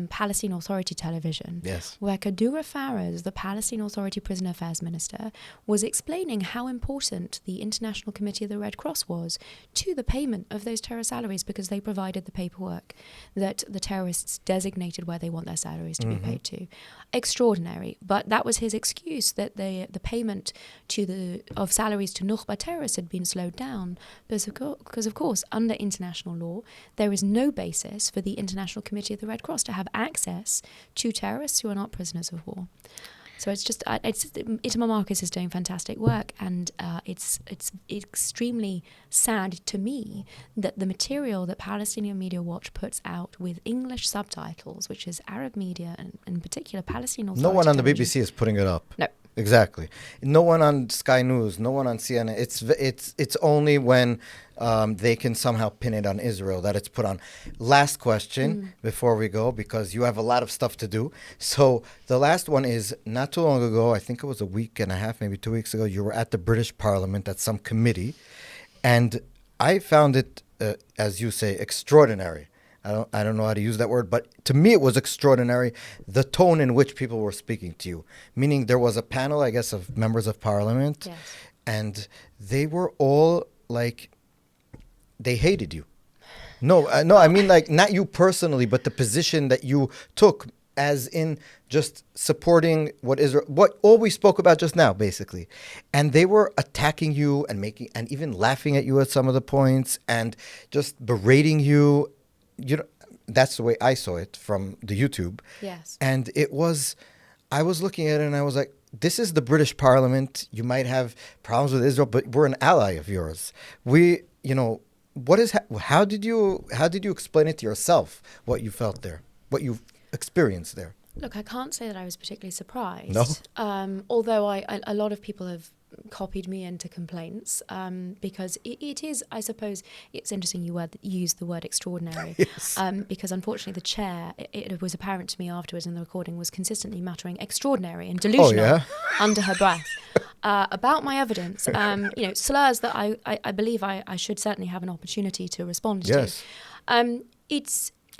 Palestine Authority television, where Kadura Faraz, the Palestine Authority Prison Affairs Minister, was explaining how important the International Committee of the Red Cross was to the payment of those terror salaries, because they provided the paperwork that the terrorists designated where they want their salaries to be paid to. Extraordinary. But that was his excuse, that the payment of salaries to Nukhba terrorists had been slowed down because, of course, under international law, there is no basis for the International Committee of the Red Cross to have access to terrorists who are not prisoners of war. So Itamar Marcus is doing fantastic work, and it's extremely sad to me that the material that Palestinian Media Watch puts out with English subtitles, which is Arab media and in particular Palestinian Authority. No one on the BBC is putting it up. No. Exactly. No one on Sky News, no one on CNN. It's only when they can somehow pin it on Israel that it's put on. Last question before we go, because you have a lot of stuff to do. So the last one is, not too long ago, I think it was a week and a half, maybe 2 weeks ago, you were at the British Parliament at some committee, and I found it, as you say, extraordinary. I don't know how to use that word, but to me it was extraordinary, the tone in which people were speaking to you. Meaning there was a panel, I guess, of members of parliament, and they were all like, they hated you. No, I mean, like, not you personally, but the position that you took, as in just supporting what all we spoke about just now, basically. And they were attacking you and even laughing at you at some of the points and just berating you. You know, that's the way I saw it from the YouTube. Yes. And I was looking at it and I was like, this is the British Parliament. You might have problems with Israel, but we're an ally of yours. How did you explain it to yourself, what you felt there, what you experienced there? Look, I can't say that I was particularly surprised. No? Although a lot of people have copied me into complaints, because it is, I suppose, it's interesting you used the word extraordinary. Yes. Because unfortunately the chair, it was apparent to me afterwards in the recording, was consistently muttering extraordinary and delusional under her breath about my evidence. Slurs that I believe I should certainly have an opportunity to respond to.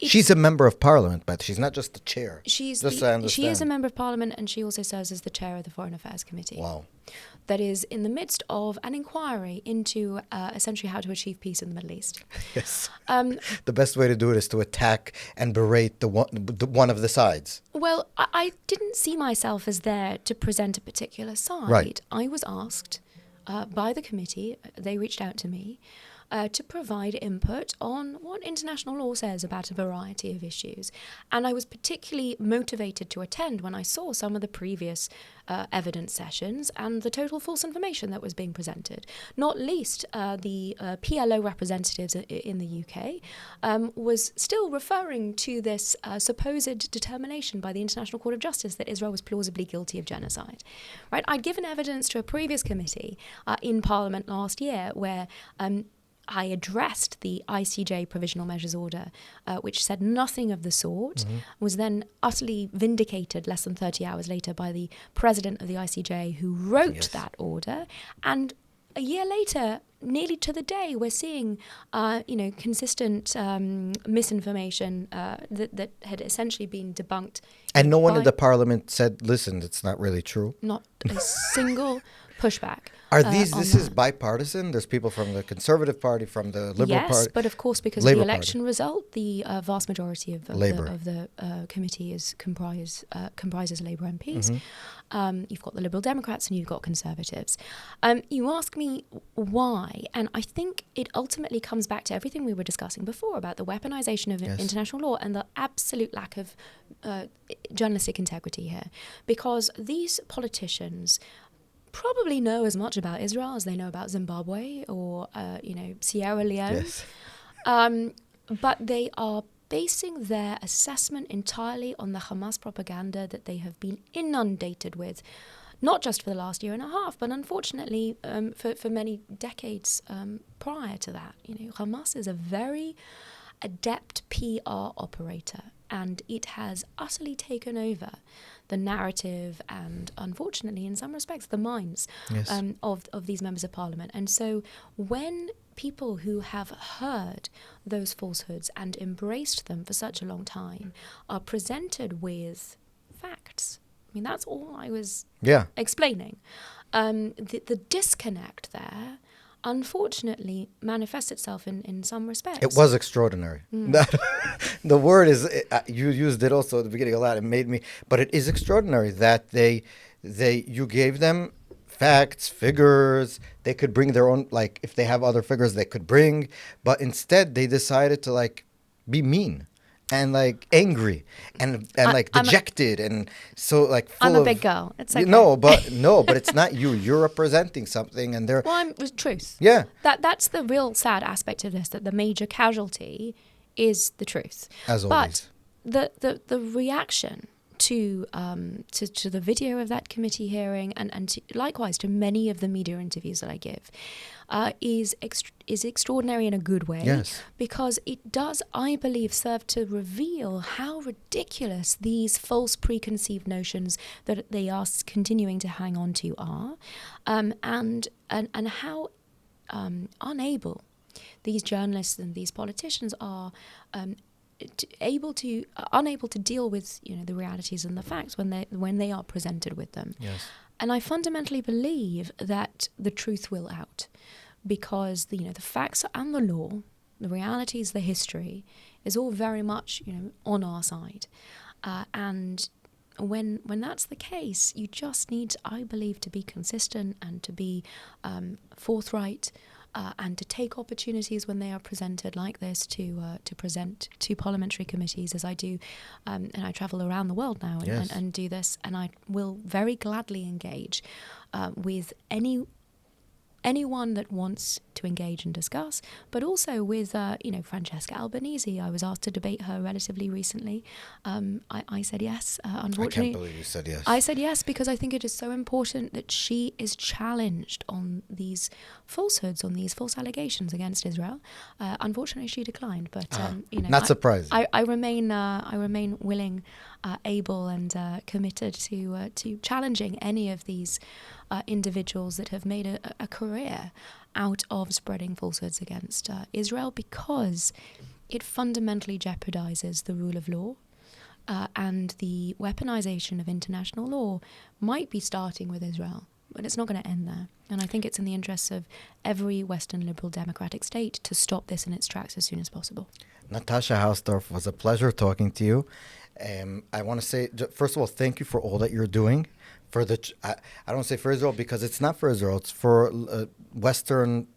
She's a member of parliament, but she's not just the chair. She is a member of parliament, and she also serves as the chair of the Foreign Affairs Committee. Wow. That is in the midst of an inquiry into essentially how to achieve peace in the Middle East. Yes. The best way to do it is to attack and berate the one of the sides. Well, I didn't see myself as there to present a particular side. Right. I was asked by the committee, they reached out to me, to provide input on what international law says about a variety of issues. And I was particularly motivated to attend when I saw some of the previous evidence sessions and the total false information that was being presented. Not least the PLO representatives in the UK was still referring to this supposed determination by the International Court of Justice that Israel was plausibly guilty of genocide. Right? I'd given evidence to a previous committee in Parliament last year where I addressed the ICJ Provisional Measures Order, which said nothing of the sort, was then utterly vindicated less than 30 hours later by the president of the ICJ who wrote that order. And a year later, nearly to the day, we're seeing, consistent misinformation that had essentially been debunked. And no one in the parliament said, listen, it's not really true. Not a single pushback. Are this is bipartisan? There's people from the Conservative Party, from the Liberal Party. Yes, but of course, because Labour of the election result, the vast majority of the committee comprises Labour MPs. You've got the Liberal Democrats and you've got Conservatives. You ask me why, and I think it ultimately comes back to everything we were discussing before about the weaponization of international law and the absolute lack of journalistic integrity here. Because these politicians probably know as much about Israel as they know about Zimbabwe or Sierra Leone. Yes. But they are basing their assessment entirely on the Hamas propaganda that they have been inundated with, not just for the last year and a half, but unfortunately for many decades prior to that. Hamas is a very adept PR operator, and it has utterly taken over the narrative and, unfortunately, in some respects, the minds of these members of parliament. And so when people who have heard those falsehoods and embraced them for such a long time are presented with facts, I mean, that's all I was explaining. The disconnect there, unfortunately, manifests itself in some respects. It was extraordinary. The word is, you used it also at the beginning a lot. It made me, but it is extraordinary that you gave them facts, figures. They could bring their own, like, if they have other figures they could bring, but instead they decided to, like, be mean and, like, angry and dejected and so, like, full I'm a big girl. It's okay. No, but it's not you. You're representing something, and they're truth. Yeah. That's the real sad aspect of this. That the major casualty is the truth. As always. But the reaction to the video of that committee hearing and likewise to many of the media interviews that I give is extraordinary in a good way. Yes. Because it does, I believe, serve to reveal how ridiculous these false preconceived notions that they are continuing to hang on to are, and how unable these journalists and these politicians are unable to deal with the realities and the facts when they are presented with them. Yes. And I fundamentally believe that the truth will out, because the facts and the law, the realities, the history, is all very much on our side. And when that's the case, you just need, I believe, to be consistent and to be forthright. And to take opportunities when they are presented like this to present to parliamentary committees, as I do, and I travel around the world now and do this, and I will very gladly engage with anyone that wants to engage and discuss, but also with Francesca Albanese. I was asked to debate her relatively recently. I said yes. Unfortunately, I can't believe you said yes. I said yes because I think it is so important that she is challenged on these falsehoods, on these false allegations against Israel. Unfortunately, she declined, but not surprising. I remain willing, able, and committed to challenging any of these individuals that have made a career out of spreading falsehoods against Israel, because it fundamentally jeopardizes the rule of law, and the weaponization of international law might be starting with Israel, but it's not going to end there. And I think it's in the interests of every Western liberal democratic state to stop this in its tracks as soon as possible. Natasha Hausdorff, was a pleasure talking to you. I want to say, first of all, thank you for all that you're doing. I don't say for Israel because it's not for Israel. It's for Western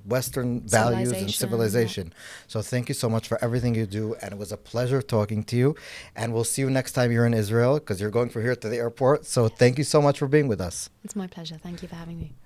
Western values and Civilization, civilization. So thank you so much for everything you do, and it was a pleasure talking to you. And we'll see you next time you're in Israel, because you're going from here to the airport. So thank you so much for being with us. It's my pleasure. Thank you for having me.